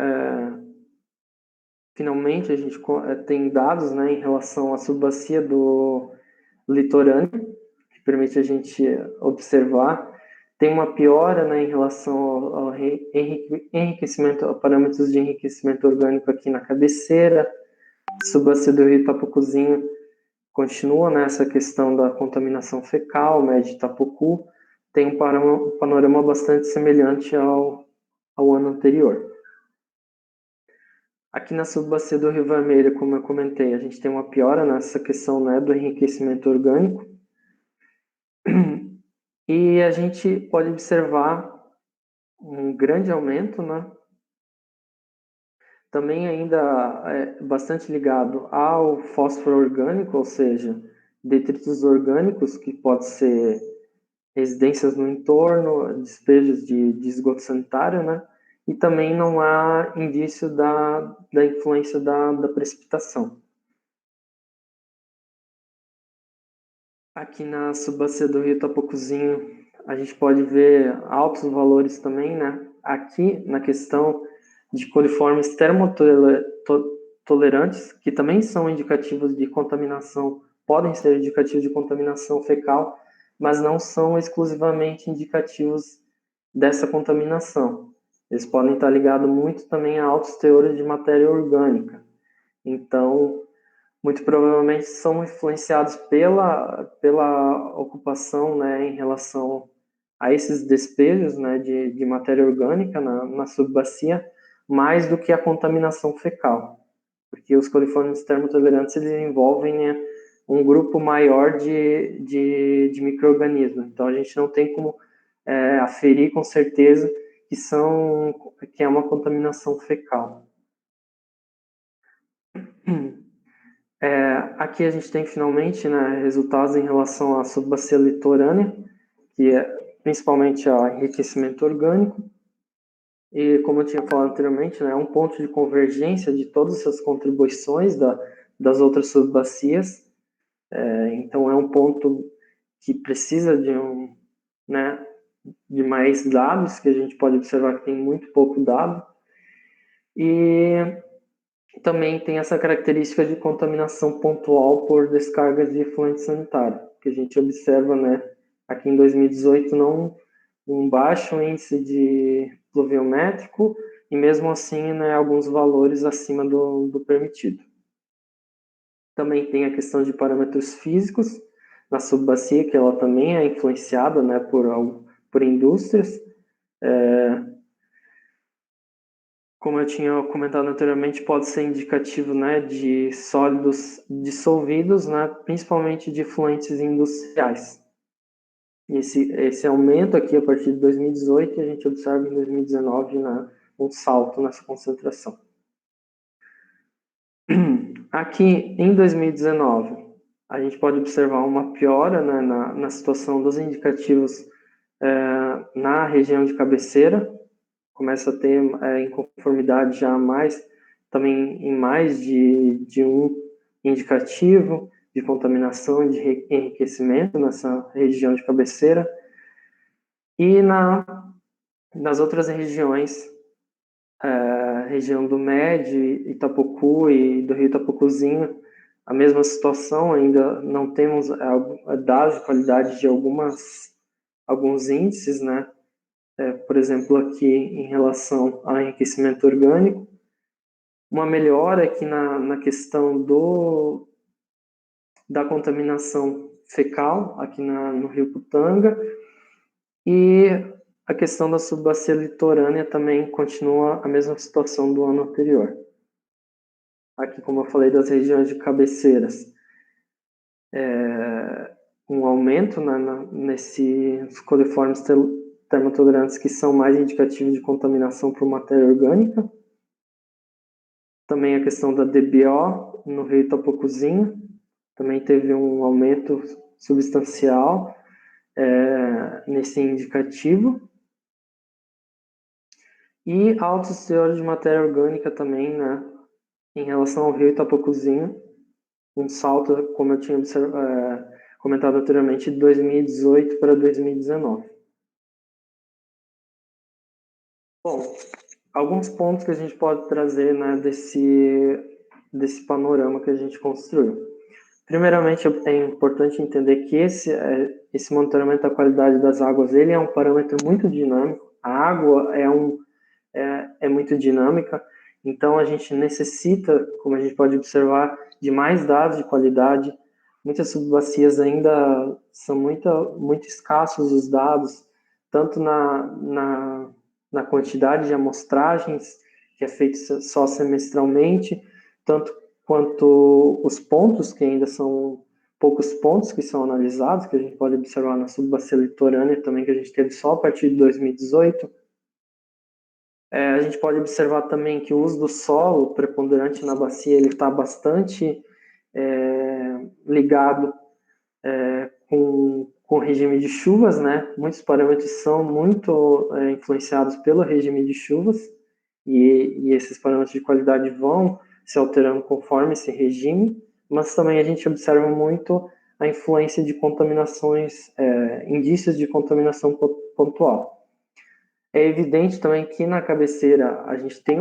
finalmente, a gente tem dados, né, em relação à subbacia do litorâneo, que permite a gente observar. Tem uma piora, né, em relação ao enriquecimento, a parâmetros de enriquecimento orgânico aqui na cabeceira. Subbacia do Rio Itapocuzinho continua nessa questão da contaminação fecal, Médio Itapocu, tem um panorama bastante semelhante ao ano anterior. Aqui na subbacia do Rio Vermelho, como eu comentei, a gente tem uma piora nessa questão, né, do enriquecimento orgânico. E a gente pode observar um grande aumento, né? Também ainda é bastante ligado ao fósforo orgânico, ou seja, detritos orgânicos, que pode ser residências no entorno, despejos de esgoto sanitário, né? e também não há indício da influência da precipitação. Aqui na subbacia do rio Itapocuzinho, a gente pode ver altos valores também, né? Aqui, na questão de coliformes termotolerantes, que também são indicativos de contaminação, podem ser indicativos de contaminação fecal, mas não são exclusivamente indicativos dessa contaminação. Eles podem estar ligados muito também a altos teores de matéria orgânica. Então, muito provavelmente são influenciados pela ocupação, né, em relação a esses despejos, né, de matéria orgânica na subbacia, mais do que a contaminação fecal. Porque os coliformes termotolerantes, eles envolvem, né, um grupo maior de micro-organismos. Então, a gente não tem como aferir com certeza que é uma contaminação fecal. Aqui a gente tem finalmente, né, resultados em relação à subbacia litorânea, que é principalmente o enriquecimento orgânico. E como eu tinha falado anteriormente, né, é um ponto de convergência de todas essas contribuições das outras subbacias. Então é um ponto que precisa de mais dados, que a gente pode observar que tem muito pouco dado. E também tem essa característica de contaminação pontual por descargas de efluente sanitário, que a gente observa, né, aqui em 2018, um baixo índice de pluviométrico e mesmo assim, né, alguns valores acima do permitido. Também tem a questão de parâmetros físicos na subbacia, que ela também é influenciada, né, por indústrias. Como eu tinha comentado anteriormente, pode ser indicativo, né, de sólidos dissolvidos, né, principalmente de efluentes industriais. Esse aumento aqui a partir de 2018, a gente observa em 2019, né, um salto nessa concentração. Aqui em 2019, a gente pode observar uma piora, né, na situação dos indicativos na região de cabeceira. Começa a ter inconformidade já também em mais de um indicativo de contaminação, de enriquecimento nessa região de cabeceira. E nas outras regiões, região do MED, Itapocu e do Rio Itapocuzinho, a mesma situação, ainda não temos dados de qualidade de alguns índices, né? Por exemplo, aqui em relação ao enriquecimento orgânico, uma melhora aqui na questão da contaminação fecal, aqui no Rio Putanga, e a questão da subbacia litorânea também continua a mesma situação do ano anterior. Aqui, como eu falei, das regiões de cabeceiras, um aumento nesses coliformes termotolerantes que são mais indicativos de contaminação por matéria orgânica. Também a questão da DBO no Rio Itapocuzinho, também teve um aumento substancial nesse indicativo. E altos teores de matéria orgânica também, né, em relação ao Rio Itapocuzinho, um salto, como eu tinha comentado anteriormente, de 2018 para 2019. Bom, alguns pontos que a gente pode trazer, né, desse panorama que a gente construiu. Primeiramente, é importante entender que esse monitoramento da qualidade das águas, ele é um parâmetro muito dinâmico. A água é muito dinâmica, então a gente necessita, como a gente pode observar, de mais dados de qualidade. Muitas subbacias ainda são muito escassos os dados, tanto na quantidade de amostragens, que é feita só semestralmente, tanto quanto os pontos, que ainda são poucos pontos que são analisados, que a gente pode observar na subbacia litorânea também, que a gente teve só a partir de 2018. A gente pode observar também que o uso do solo preponderante na bacia ele está bastante ligado com com o regime de chuvas, né? Muitos parâmetros são muito influenciados pelo regime de chuvas, e esses parâmetros de qualidade vão se alterando conforme esse regime, mas também a gente observa muito a influência de contaminações, indícios de contaminação pontual. É evidente também que na cabeceira a gente tem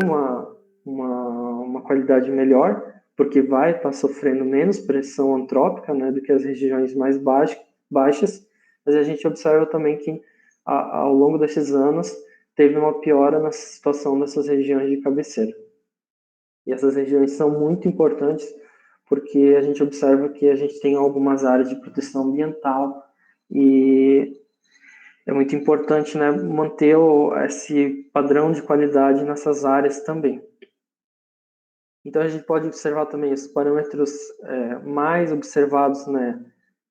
uma qualidade melhor, porque vai estar sofrendo menos pressão antrópica, né, do que as regiões mais baixas, mas a gente observa também que ao longo desses anos teve uma piora na situação dessas regiões de cabeceira. E essas regiões são muito importantes porque a gente observa que a gente tem algumas áreas de proteção ambiental e é muito importante, né, manter esse padrão de qualidade nessas áreas também. Então a gente pode observar também os parâmetros mais observados, né,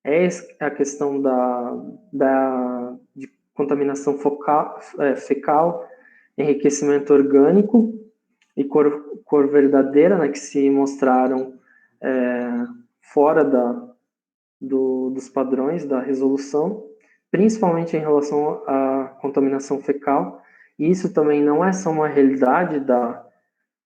é a questão de contaminação fecal, enriquecimento orgânico e cor verdadeira, né, que se mostraram fora dos padrões da resolução, principalmente em relação à contaminação fecal. E isso também não é só uma realidade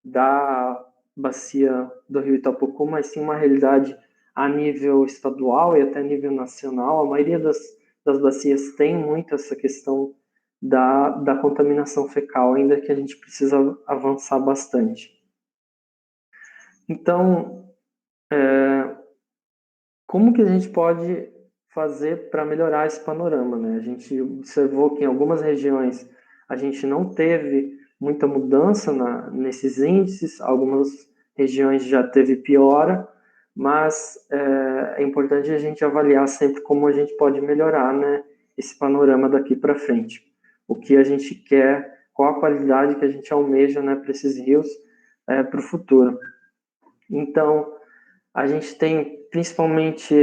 da bacia do Rio Itapocu, mas sim uma realidade a nível estadual e até nível nacional. A maioria das bacias tem muito essa questão da contaminação fecal, ainda que a gente precisa avançar bastante. Então, como que a gente pode fazer para melhorar esse panorama, né? A gente observou que em algumas regiões a gente não teve muita mudança nesses índices, algumas regiões já teve piora, mas é importante a gente avaliar sempre como a gente pode melhorar, né, esse panorama daqui para frente. O que a gente quer, qual a qualidade que a gente almeja, né, para esses rios para o futuro. Então, a gente tem principalmente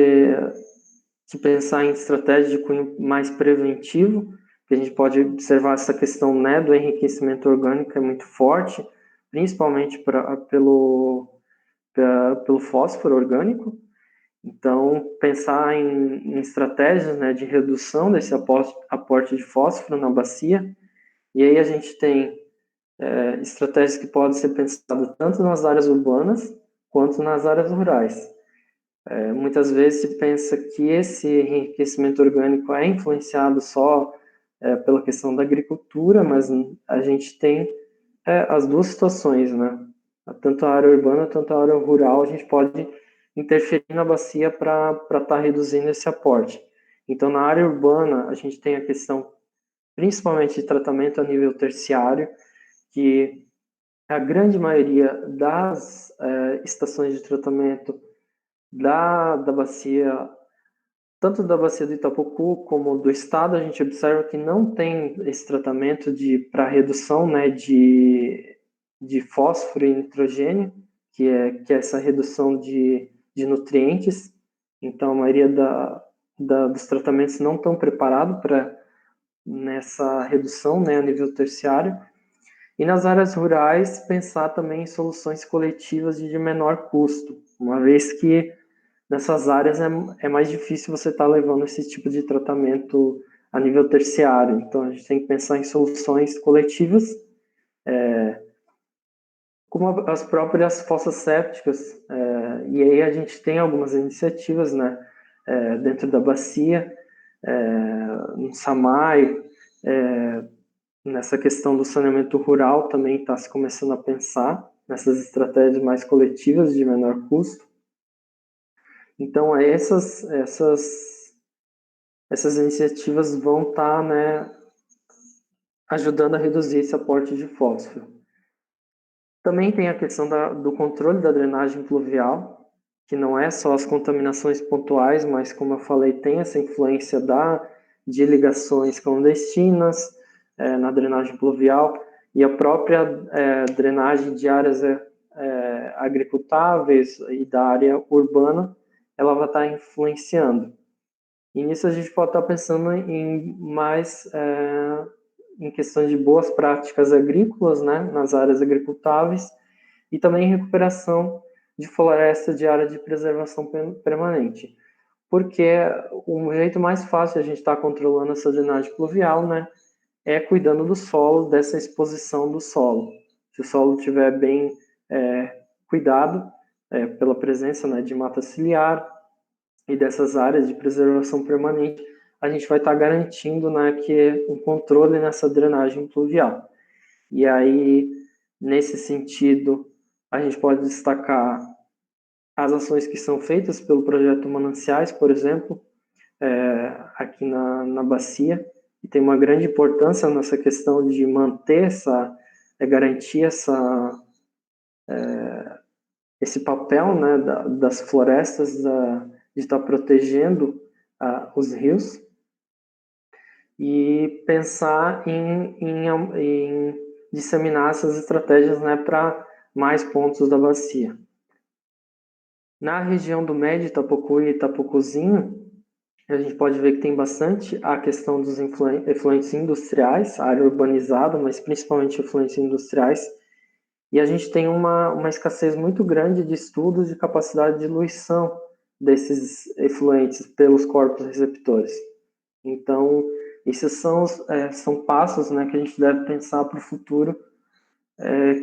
que pensar em estratégias de cunho mais preventivo, que a gente pode observar essa questão, né, do enriquecimento orgânico é muito forte, principalmente pelo fósforo orgânico. Então, pensar em estratégias, né, de redução desse aporte de fósforo na bacia. E aí a gente tem estratégias que podem ser pensadas tanto nas áreas urbanas quanto nas áreas rurais. Muitas vezes se pensa que esse enriquecimento orgânico é influenciado só pela questão da agricultura, mas a gente tem as duas situações, né? Tanto a área urbana, tanto a área rural, a gente pode interferir na bacia para estar reduzindo esse aporte. Então, na área urbana, a gente tem a questão principalmente de tratamento a nível terciário, que a grande maioria das estações de tratamento da bacia, tanto da bacia do Itapocu como do estado, a gente observa que não tem esse tratamento para redução, né, de fósforo e nitrogênio, que é essa redução de nutrientes. Então, a maioria dos tratamentos não estão preparados para nessa redução, né, a nível terciário. E nas áreas rurais, pensar também em soluções coletivas de menor custo, uma vez que nessas áreas é mais difícil você estar levando esse tipo de tratamento a nível terciário. Então, a gente tem que pensar em soluções coletivas, como as próprias fossas sépticas. E aí a gente tem algumas iniciativas, né, dentro da bacia, no SAMAI, nessa questão do saneamento rural também está se começando a pensar nessas estratégias mais coletivas de menor custo. Então, essas iniciativas vão estar, né, ajudando a reduzir esse aporte de fósforo. Também tem a questão do controle da drenagem pluvial, que não é só as contaminações pontuais, mas, como eu falei, tem essa influência de irrigações clandestinas na drenagem pluvial e a própria drenagem de áreas agricultáveis e da área urbana, ela vai estar influenciando. E nisso a gente pode estar pensando em mais em questões de boas práticas agrícolas, né, nas áreas agricultáveis, e também em recuperação de floresta de área de preservação permanente. porque o jeito mais fácil de a gente estar controlando essa drenagem pluvial, né, é cuidando do solo, dessa exposição do solo. Se o solo estiver bem cuidado pela presença, né, de mata ciliar e dessas áreas de preservação permanente, a gente vai estar garantindo, né, que um controle nessa drenagem pluvial. E aí, nesse sentido, a gente pode destacar as ações que são feitas pelo projeto Mananciais, por exemplo, aqui na bacia, e tem uma grande importância nessa questão de manter garantir esse papel, né, das florestas, de estar protegendo os rios, e pensar em disseminar essas estratégias, né, para mais pontos da bacia. Na região do Médio Itapocu e Itapocuzinho, a gente pode ver que tem bastante a questão dos efluentes industriais, a área urbanizada, mas principalmente efluentes industriais, e a gente tem uma escassez muito grande de estudos de capacidade de diluição desses efluentes pelos corpos receptores. Então, esses são passos, né, que a gente deve pensar para o futuro,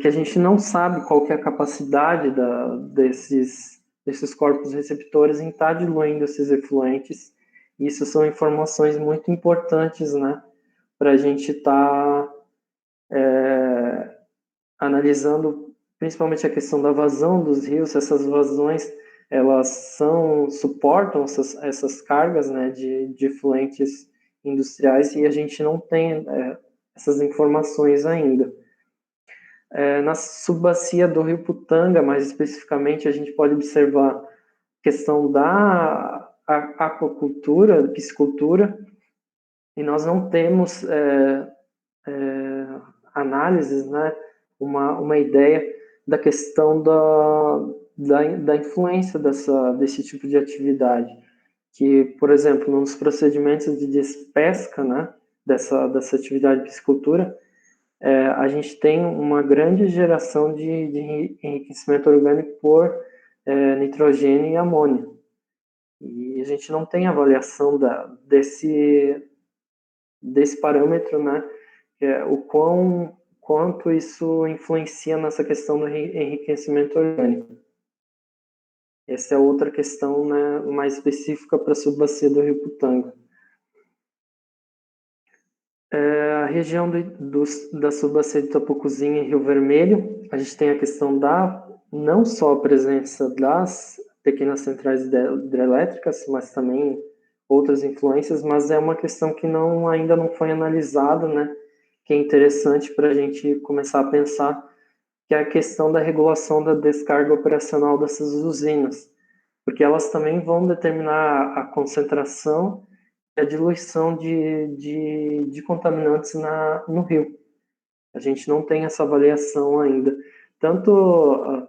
que a gente não sabe qual que é a capacidade desses corpos receptores em estar diluindo esses efluentes. Isso são informações muito importantes, né, para a gente estar analisando principalmente a questão da vazão dos rios. Essas vazões, elas suportam essas cargas, né, de efluentes industriais, e a gente não tem essas informações ainda. Na subbacia do rio Putanga, mais especificamente, a gente pode observar a questão da aquacultura, piscicultura, e nós não temos análises, né, uma ideia da questão da influência desse tipo de atividade. Que, por exemplo, nos procedimentos de despesca, né, dessa atividade de piscicultura, a gente tem uma grande geração de enriquecimento orgânico por nitrogênio e amônio. E a gente não tem avaliação desse parâmetro, né, que é quanto isso influencia nessa questão do enriquecimento orgânico. Essa é outra questão, né, mais específica para a subbacia do rio Putanga. A região da subbacia de Itapocuzinho e Rio Vermelho, a gente tem a questão não só a presença das pequenas centrais hidrelétricas, mas também outras influências, mas é uma questão que ainda não foi analisada, né, que é interessante para a gente começar a pensar, que é a questão da regulação da descarga operacional dessas usinas, porque elas também vão determinar a concentração e a diluição de contaminantes no rio. A gente não tem essa avaliação ainda. Tanto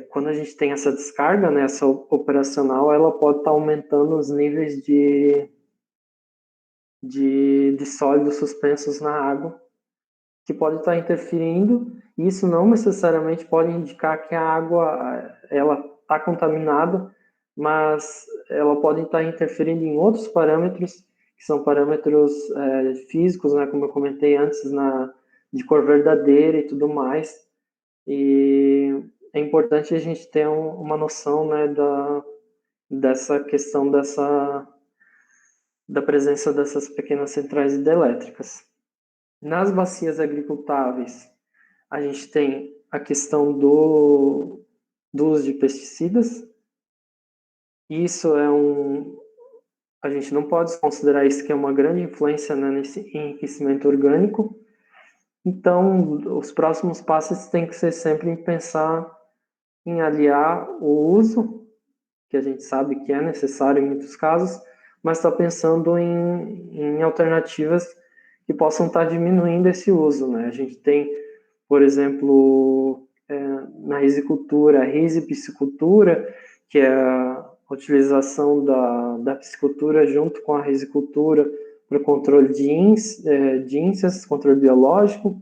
quando a gente tem essa descarga, né, essa operacional, ela pode estar aumentando os níveis de sólidos suspensos na água, que pode estar interferindo. Isso não necessariamente pode indicar que a água ela está contaminada, mas ela pode estar interferindo em outros parâmetros, que são parâmetros físicos, né, como eu comentei antes, de cor verdadeira e tudo mais. E é importante a gente ter uma noção, né, dessa questão da presença dessas pequenas centrais hidrelétricas. Nas bacias agricultáveis, a gente tem a questão do uso de pesticidas. Isso a gente não pode considerar isso que é uma grande influência, né, nesse enriquecimento orgânico. Então, os próximos passos têm que ser sempre em pensar em aliar o uso, que a gente sabe que é necessário em muitos casos, mas está pensando em alternativas que possam estar diminuindo esse uso, né? A gente tem, por exemplo, na risicultura, a risipiscicultura, que é a utilização da piscicultura junto com a risicultura para o controle de índices, controle biológico.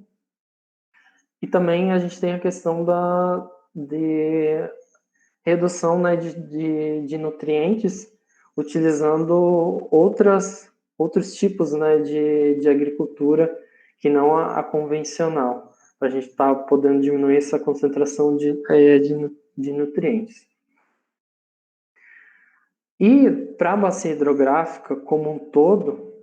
E também a gente tem a questão de redução, né, de nutrientes utilizando outros tipos, né, de agricultura que não a convencional, para a gente estar podendo diminuir essa concentração de nutrientes. E para a bacia hidrográfica como um todo,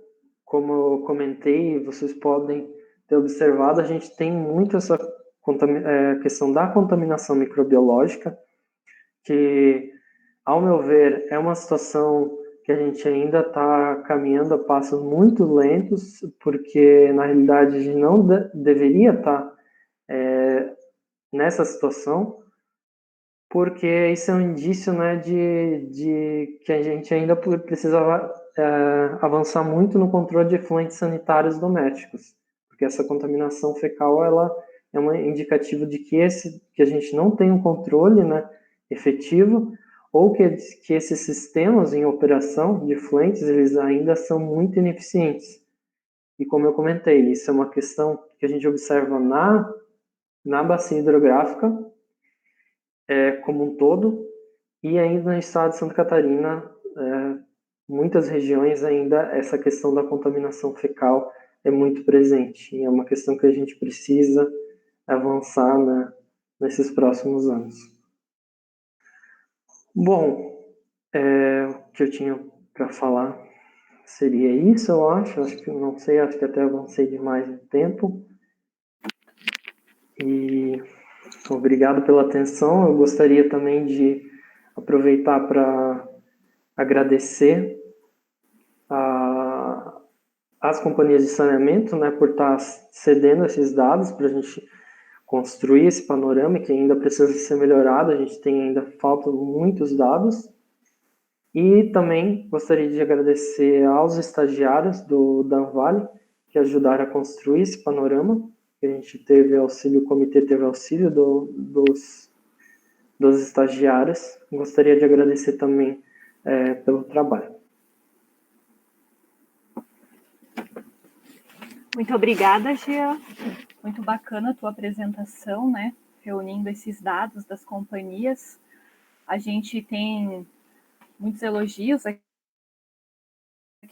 como eu comentei, vocês podem ter observado, a gente tem muito essa questão da contaminação microbiológica, que, ao meu ver, é uma situação que a gente ainda está caminhando a passos muito lentos, porque, na realidade, a gente não deveria estar nessa situação, porque isso é um indício, né, de que a gente ainda precisa avançar muito no controle de efluentes sanitários domésticos, porque essa contaminação fecal ela é um indicativo de que a gente não tem um controle, né, efetivo, ou que esses sistemas em operação de efluentes eles ainda são muito ineficientes. E como eu comentei, isso é uma questão que a gente observa na bacia hidrográfica como um todo, e ainda no estado de Santa Catarina, muitas regiões ainda essa questão da contaminação fecal é muito presente, e é uma questão que a gente precisa avançar, né, nesses próximos anos. Bom, o que eu tinha para falar seria isso, eu acho. Acho que não sei, acho que até avancei demais no tempo. E obrigado pela atenção. Eu gostaria também de aproveitar para agradecer às companhias de saneamento, né, por estar cedendo esses dados para a gente construir esse panorama que ainda precisa ser melhorado. A gente tem ainda faltam muitos dados. E também gostaria de agradecer aos estagiários do Danvale que ajudaram a construir esse panorama. A gente teve auxílio, o comitê teve auxílio dos estagiários. Gostaria de agradecer também pelo trabalho. Muito obrigada, Gia. Muito bacana a tua apresentação, né? Reunindo esses dados das companhias. A gente tem muitos elogios aqui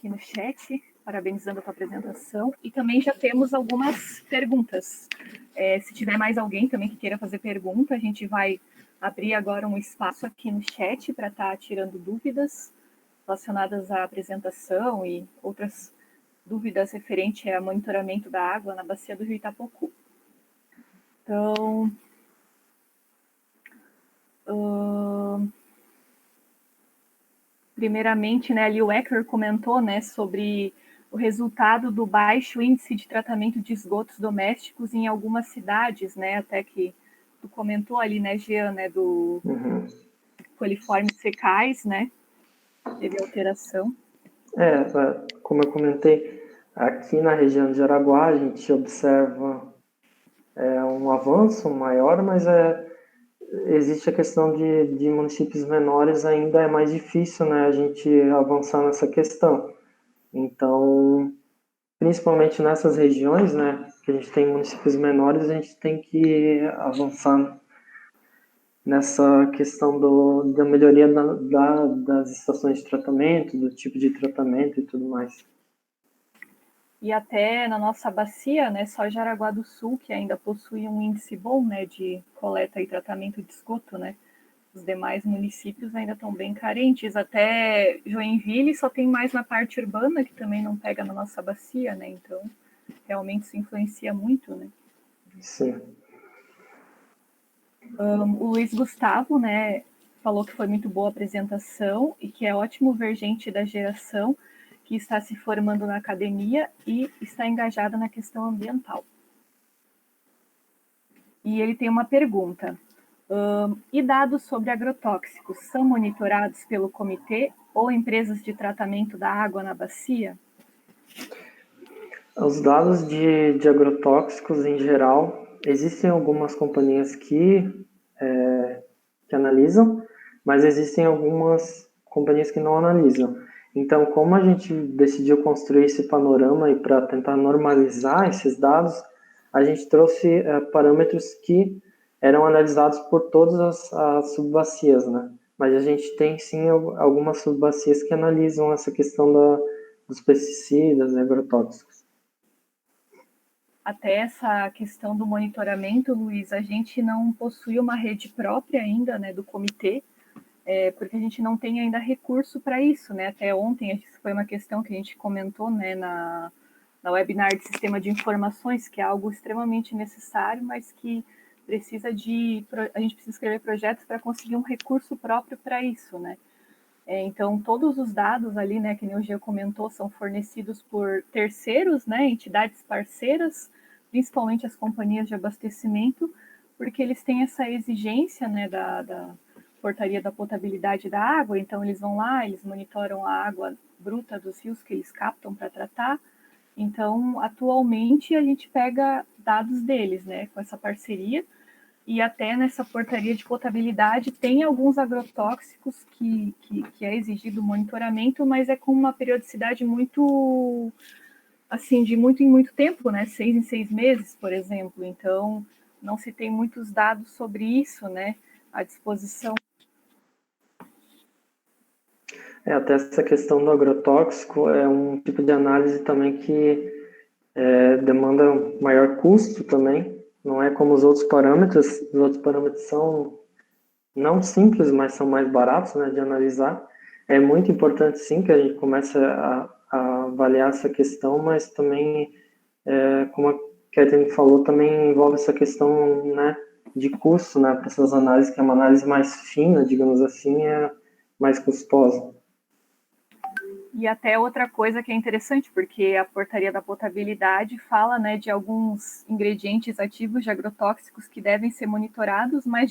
no chat, parabenizando a tua apresentação. E também já temos algumas perguntas. Se tiver mais alguém também que queira fazer pergunta, a gente vai abrir agora um espaço aqui no chat para estar tirando dúvidas relacionadas à apresentação e outras dúvidas referentes ao monitoramento da água na bacia do Rio Itapocu. Então, primeiramente, né, ali o Ecker comentou, né, sobre o resultado do baixo índice de tratamento de esgotos domésticos em algumas cidades, né, até que tu comentou ali, né, Jean, né, do coliformes fecais, né, teve alteração. Como eu comentei, aqui na região de Araguá a gente observa um avanço maior, mas existe a questão de municípios menores, ainda é mais difícil, né, a gente avançar nessa questão. Então, principalmente nessas regiões, né, que a gente tem municípios menores, a gente tem que avançar nessa questão da melhoria das estações de tratamento, do tipo de tratamento e tudo mais. E até na nossa bacia, né, só Jaraguá do Sul, que ainda possui um índice bom, né, de coleta e tratamento de esgoto, né? Os demais municípios ainda estão bem carentes. Até Joinville só tem mais na parte urbana, que também não pega na nossa bacia, né? Então, realmente isso influencia muito, né? Sim. O Luiz Gustavo, né, falou que foi muito boa a apresentação e que é ótimo ver gente da geração que está se formando na academia e está engajada na questão ambiental. E ele tem uma pergunta. E dados sobre agrotóxicos são monitorados pelo comitê ou empresas de tratamento da água na bacia? Os dados de agrotóxicos, em geral, existem algumas companhias que analisam, mas existem algumas companhias que não analisam. Então, como a gente decidiu construir esse panorama e para tentar normalizar esses dados, a gente trouxe parâmetros que eram analisados por todas as subbacias, né? mas a gente tem sim algumas subbacias que analisam essa questão dos pesticidas, agrotóxicos. Até essa questão do monitoramento, Luiz, a gente não possui uma rede própria ainda, né, do comitê, porque a gente não tem ainda recurso para isso, né? Até ontem, isso foi uma questão que a gente comentou, né, na webinar de sistema de informações, que é algo extremamente necessário, mas que a gente precisa escrever projetos para conseguir um recurso próprio para isso, né? Então, todos os dados ali, né, que o Gê comentou, são fornecidos por terceiros, né, entidades parceiras, principalmente as companhias de abastecimento, porque eles têm essa exigência, né, da portaria da potabilidade da água, então eles vão lá, eles monitoram a água bruta dos rios que eles captam para tratar. Então, atualmente, a gente pega dados deles, né, com essa parceria, e até nessa portaria de potabilidade tem alguns agrotóxicos que é exigido monitoramento, mas é com uma periodicidade muito, assim, de muito em muito tempo, né? 6 em 6 meses, por exemplo. Então, não se tem muitos dados sobre isso, né? À disposição. Até essa questão do agrotóxico é um tipo de análise também que demanda maior custo também. Não é como os outros parâmetros. Os outros parâmetros são não simples, mas são mais baratos, né, de analisar. É muito importante, sim, que a gente comece a avaliar essa questão, mas também, como a Catherine falou, também envolve essa questão, né, de custo, né, para essas análises, que é uma análise mais fina, digamos assim, é mais custosa. E até outra coisa que é interessante, porque a portaria da potabilidade fala, né, de alguns ingredientes ativos de agrotóxicos que devem ser monitorados, mas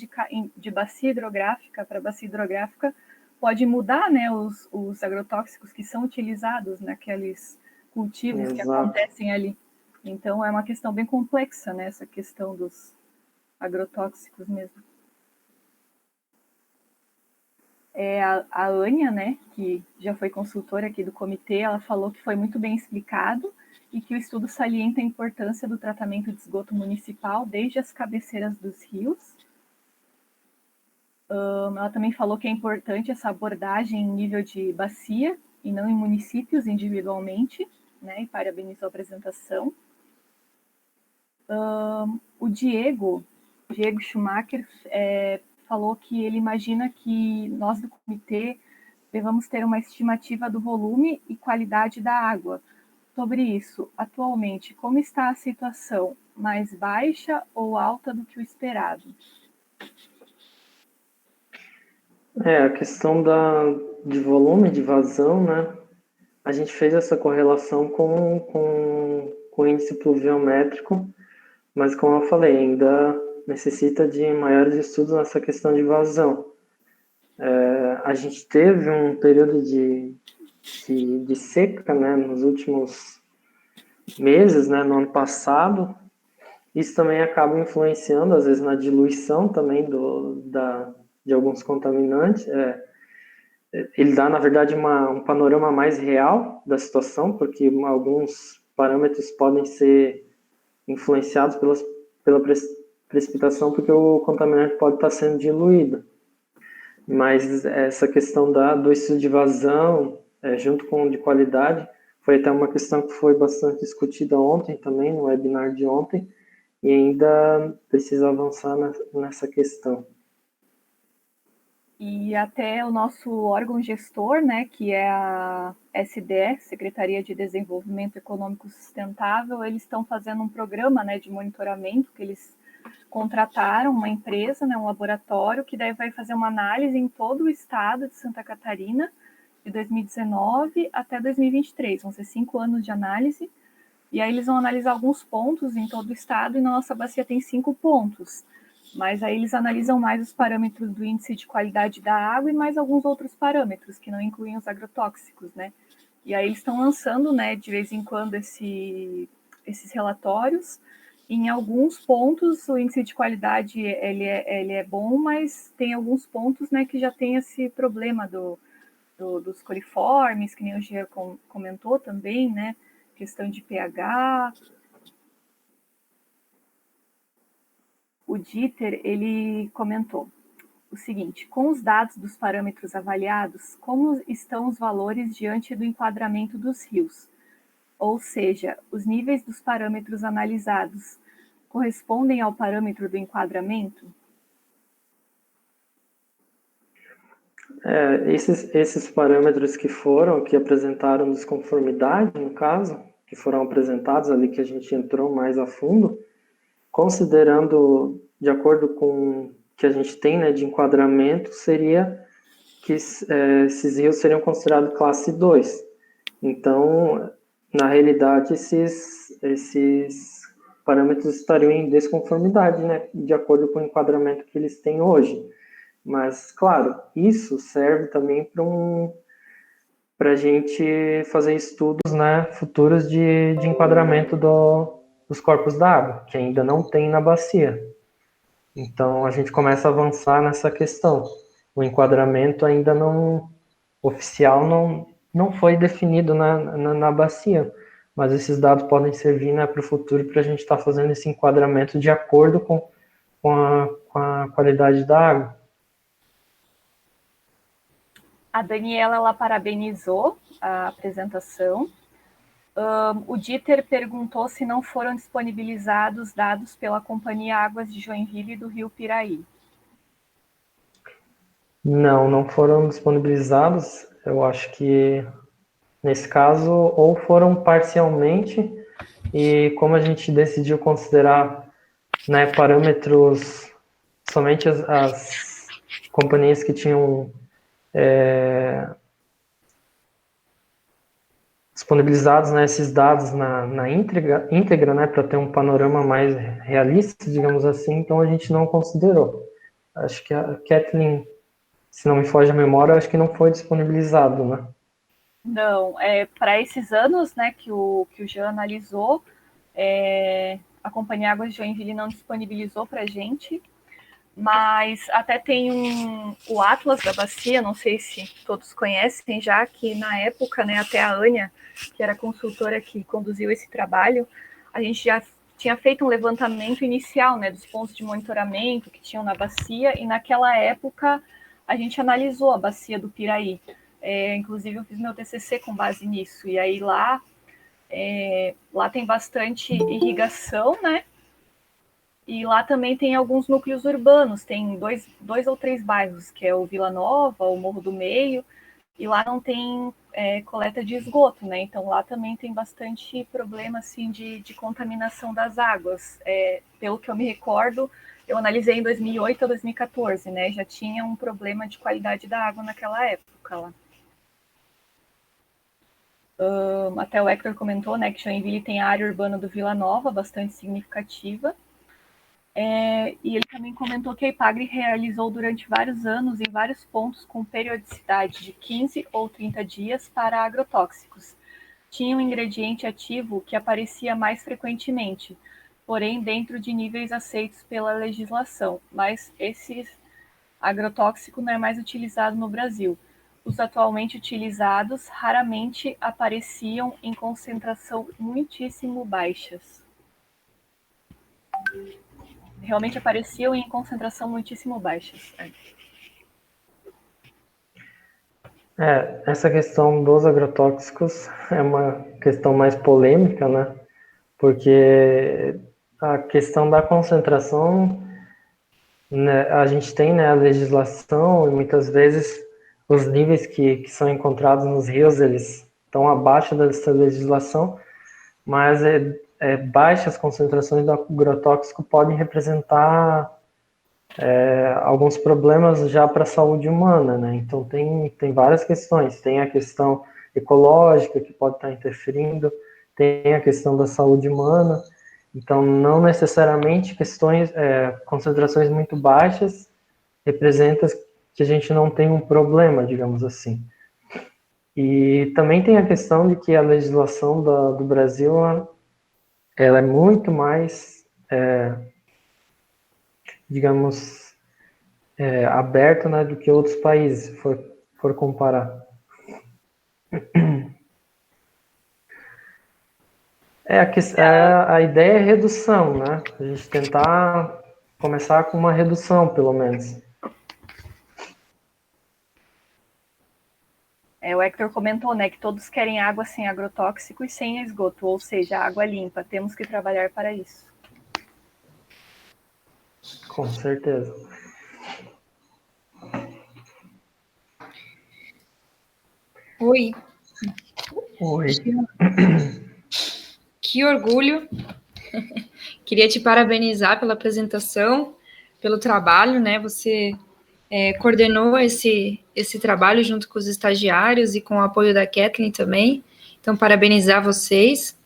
de bacia hidrográfica para bacia hidrográfica pode mudar, né, os agrotóxicos que são utilizados naqueles cultivos Exato. que acontecem ali. Então é uma questão bem complexa, né, essa questão dos agrotóxicos mesmo. A Ania, né, que já foi consultora aqui do comitê, ela falou que foi muito bem explicado e que o estudo salienta a importância do tratamento de esgoto municipal desde as cabeceiras dos rios. Ela também falou que é importante essa abordagem em nível de bacia e não em municípios individualmente, né, e parabenizou a apresentação. O Diego Schumacher falou que ele imagina que nós do comitê devamos ter uma estimativa do volume e qualidade da água. Sobre isso, atualmente, como está a situação? Mais baixa ou alta do que o esperado? A questão de volume, de vazão, né? A gente fez essa correlação com o índice pluviométrico, mas como eu falei, ainda necessita de maiores estudos nessa questão de vazão. A gente teve um período de seca, né, nos últimos meses, né, no ano passado. Isso também acaba influenciando, às vezes, na diluição também de alguns contaminantes. Ele dá, na verdade, um panorama mais real da situação, porque alguns parâmetros podem ser influenciados pela precipitação, porque o contaminante pode estar sendo diluído. Mas essa questão do estudo de vazão, junto com o de qualidade, foi até uma questão que foi bastante discutida ontem também, no webinar de ontem, e ainda precisa avançar nessa questão. E até o nosso órgão gestor, né, que é a SDE, Secretaria de Desenvolvimento Econômico Sustentável, eles estão fazendo um programa, né, de monitoramento, que eles contrataram uma empresa, né, um laboratório, que daí vai fazer uma análise em todo o estado de Santa Catarina, de 2019 até 2023. Vão ser 5 anos de análise, e aí eles vão analisar alguns pontos em todo o estado, e na nossa bacia tem 5 pontos. Mas aí eles analisam mais os parâmetros do índice de qualidade da água e mais alguns outros parâmetros, que não incluem os agrotóxicos, né? E aí eles estão lançando, né, de vez em quando esses relatórios. Em alguns pontos o índice de qualidade ele é bom, mas tem alguns pontos, né, que já tem esse problema dos coliformes, que nem o Gia comentou também, né? Questão de pH. O Dieter, ele comentou: o seguinte: com os dados dos parâmetros avaliados, como estão os valores diante do enquadramento dos rios? Ou seja, os níveis dos parâmetros analisados correspondem ao parâmetro do enquadramento? Esses parâmetros que apresentaram desconformidade, no caso, que foram apresentados ali, que a gente entrou mais a fundo, considerando, de acordo com o que a gente tem, né, de enquadramento, seria que esses rios seriam considerados classe 2. Então, na realidade, esses parâmetros estariam em desconformidade, né, de acordo com o enquadramento que eles têm hoje. Mas, claro, isso serve também para a gente fazer estudos, né, futuros de enquadramento dos corpos d'água, que ainda não tem na bacia. Então, a gente começa a avançar nessa questão. O enquadramento ainda oficial não foi definido na bacia, mas esses dados podem servir, né, para o futuro, para a gente estar fazendo esse enquadramento de acordo com a qualidade da água. A Daniela, ela parabenizou a apresentação. O Dieter perguntou se não foram disponibilizados dados pela Companhia Águas de Joinville do Rio Piraí. Não foram disponibilizados. Eu acho que, nesse caso, ou foram parcialmente, e como a gente decidiu considerar, né, parâmetros, somente as companhias que tinham disponibilizados, né, esses dados na íntegra, né, para ter um panorama mais realista, digamos assim, então a gente não considerou. Acho que a Kathleen, se não me foge a memória, acho que não foi disponibilizado, né? Não, para esses anos, né, que o Jean analisou, a Companhia Águas de Joinville não disponibilizou para a gente, mas até tem o Atlas da Bacia, não sei se todos conhecem já, que na época, né, até a Ania, que era a consultora que conduziu esse trabalho, a gente já tinha feito um levantamento inicial, né, dos pontos de monitoramento que tinham na bacia, e naquela época a gente analisou a bacia do Piraí. Inclusive eu fiz meu TCC com base nisso, e aí lá tem bastante irrigação, né? E lá também tem alguns núcleos urbanos, tem dois ou três bairros, que é o Vila Nova, o Morro do Meio, e lá não tem coleta de esgoto, né? Então lá também tem bastante problema assim, de contaminação das águas. Pelo que eu me recordo, eu analisei em 2008 a 2014, né? Já tinha um problema de qualidade da água naquela época lá. Até o Hector comentou, né, que Joinville tem a área urbana do Vila Nova, bastante significativa. E ele também comentou que a IPAGRE realizou durante vários anos, em vários pontos, com periodicidade de 15 ou 30 dias para agrotóxicos. Tinha um ingrediente ativo que aparecia mais frequentemente, porém dentro de níveis aceitos pela legislação, mas esse agrotóxico não é mais utilizado no Brasil. Os atualmente utilizados raramente apareciam em concentração muitíssimo baixas. Realmente apareciam em concentração muitíssimo baixas. Essa questão dos agrotóxicos é uma questão mais polêmica, né? Porque a questão da concentração, né, a gente tem, né, a legislação e muitas vezes os níveis que são encontrados nos rios, eles estão abaixo dessa legislação, mas baixas concentrações do agrotóxico podem representar alguns problemas já para a saúde humana, né? Então tem várias questões, tem a questão ecológica que pode estar interferindo, tem a questão da saúde humana, então não necessariamente concentrações muito baixas representam que a gente não tem um problema, digamos assim. E também tem a questão de que a legislação do Brasil ela é muito mais, digamos, aberta, né, do que outros países, se for comparar. A ideia é redução, né? A gente tentar começar com uma redução, pelo menos. O Hector comentou, né, que todos querem água sem agrotóxico e sem esgoto, ou seja, água limpa. Temos que trabalhar para isso. Com certeza. Oi. Oi. Que orgulho. Queria te parabenizar pela apresentação, pelo trabalho, né? Você coordenou esse trabalho junto com os estagiários e com o apoio da Kathleen também. Então, parabenizar vocês.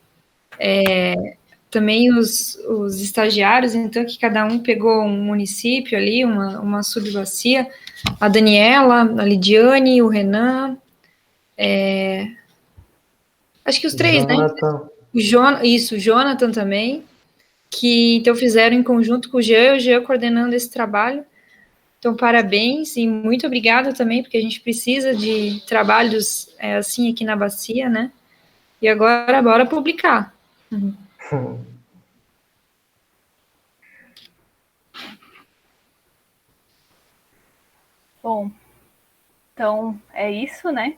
Também os estagiários, então, que cada um pegou um município ali, uma subbacia. A Daniela, a Lidiane, o Renan. Acho que os três, Jonathan. Né? O Jonathan também, que então fizeram em conjunto com o Jean coordenando esse trabalho. Então, parabéns e muito obrigada também, porque a gente precisa de trabalhos assim aqui na bacia, né? E agora, bora publicar. Bom, então é isso, né?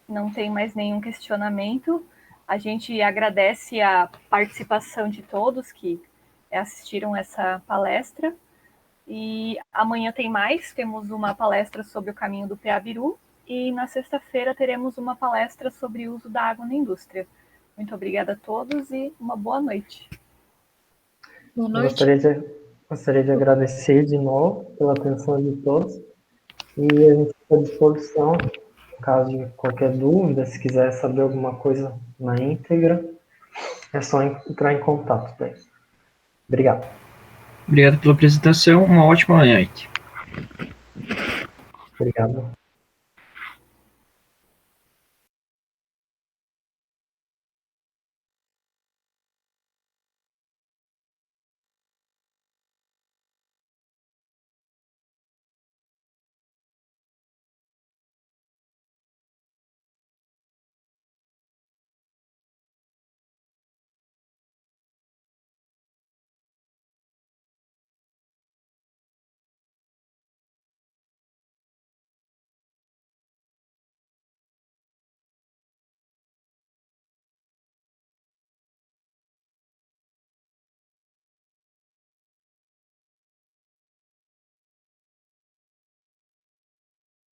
Não tem mais nenhum questionamento. A gente agradece a participação de todos que assistiram essa palestra. E amanhã tem mais, temos uma palestra sobre o caminho do Peabiru e na sexta-feira teremos uma palestra sobre o uso da água na indústria. Muito obrigada a todos e uma boa noite. Boa noite. Gostaria de agradecer de novo pela atenção de todos e a gente está à disposição, no caso de qualquer dúvida, se quiser saber alguma coisa na íntegra, é só entrar em contato daí. Obrigado. Obrigado pela apresentação, uma ótima noite. Obrigado.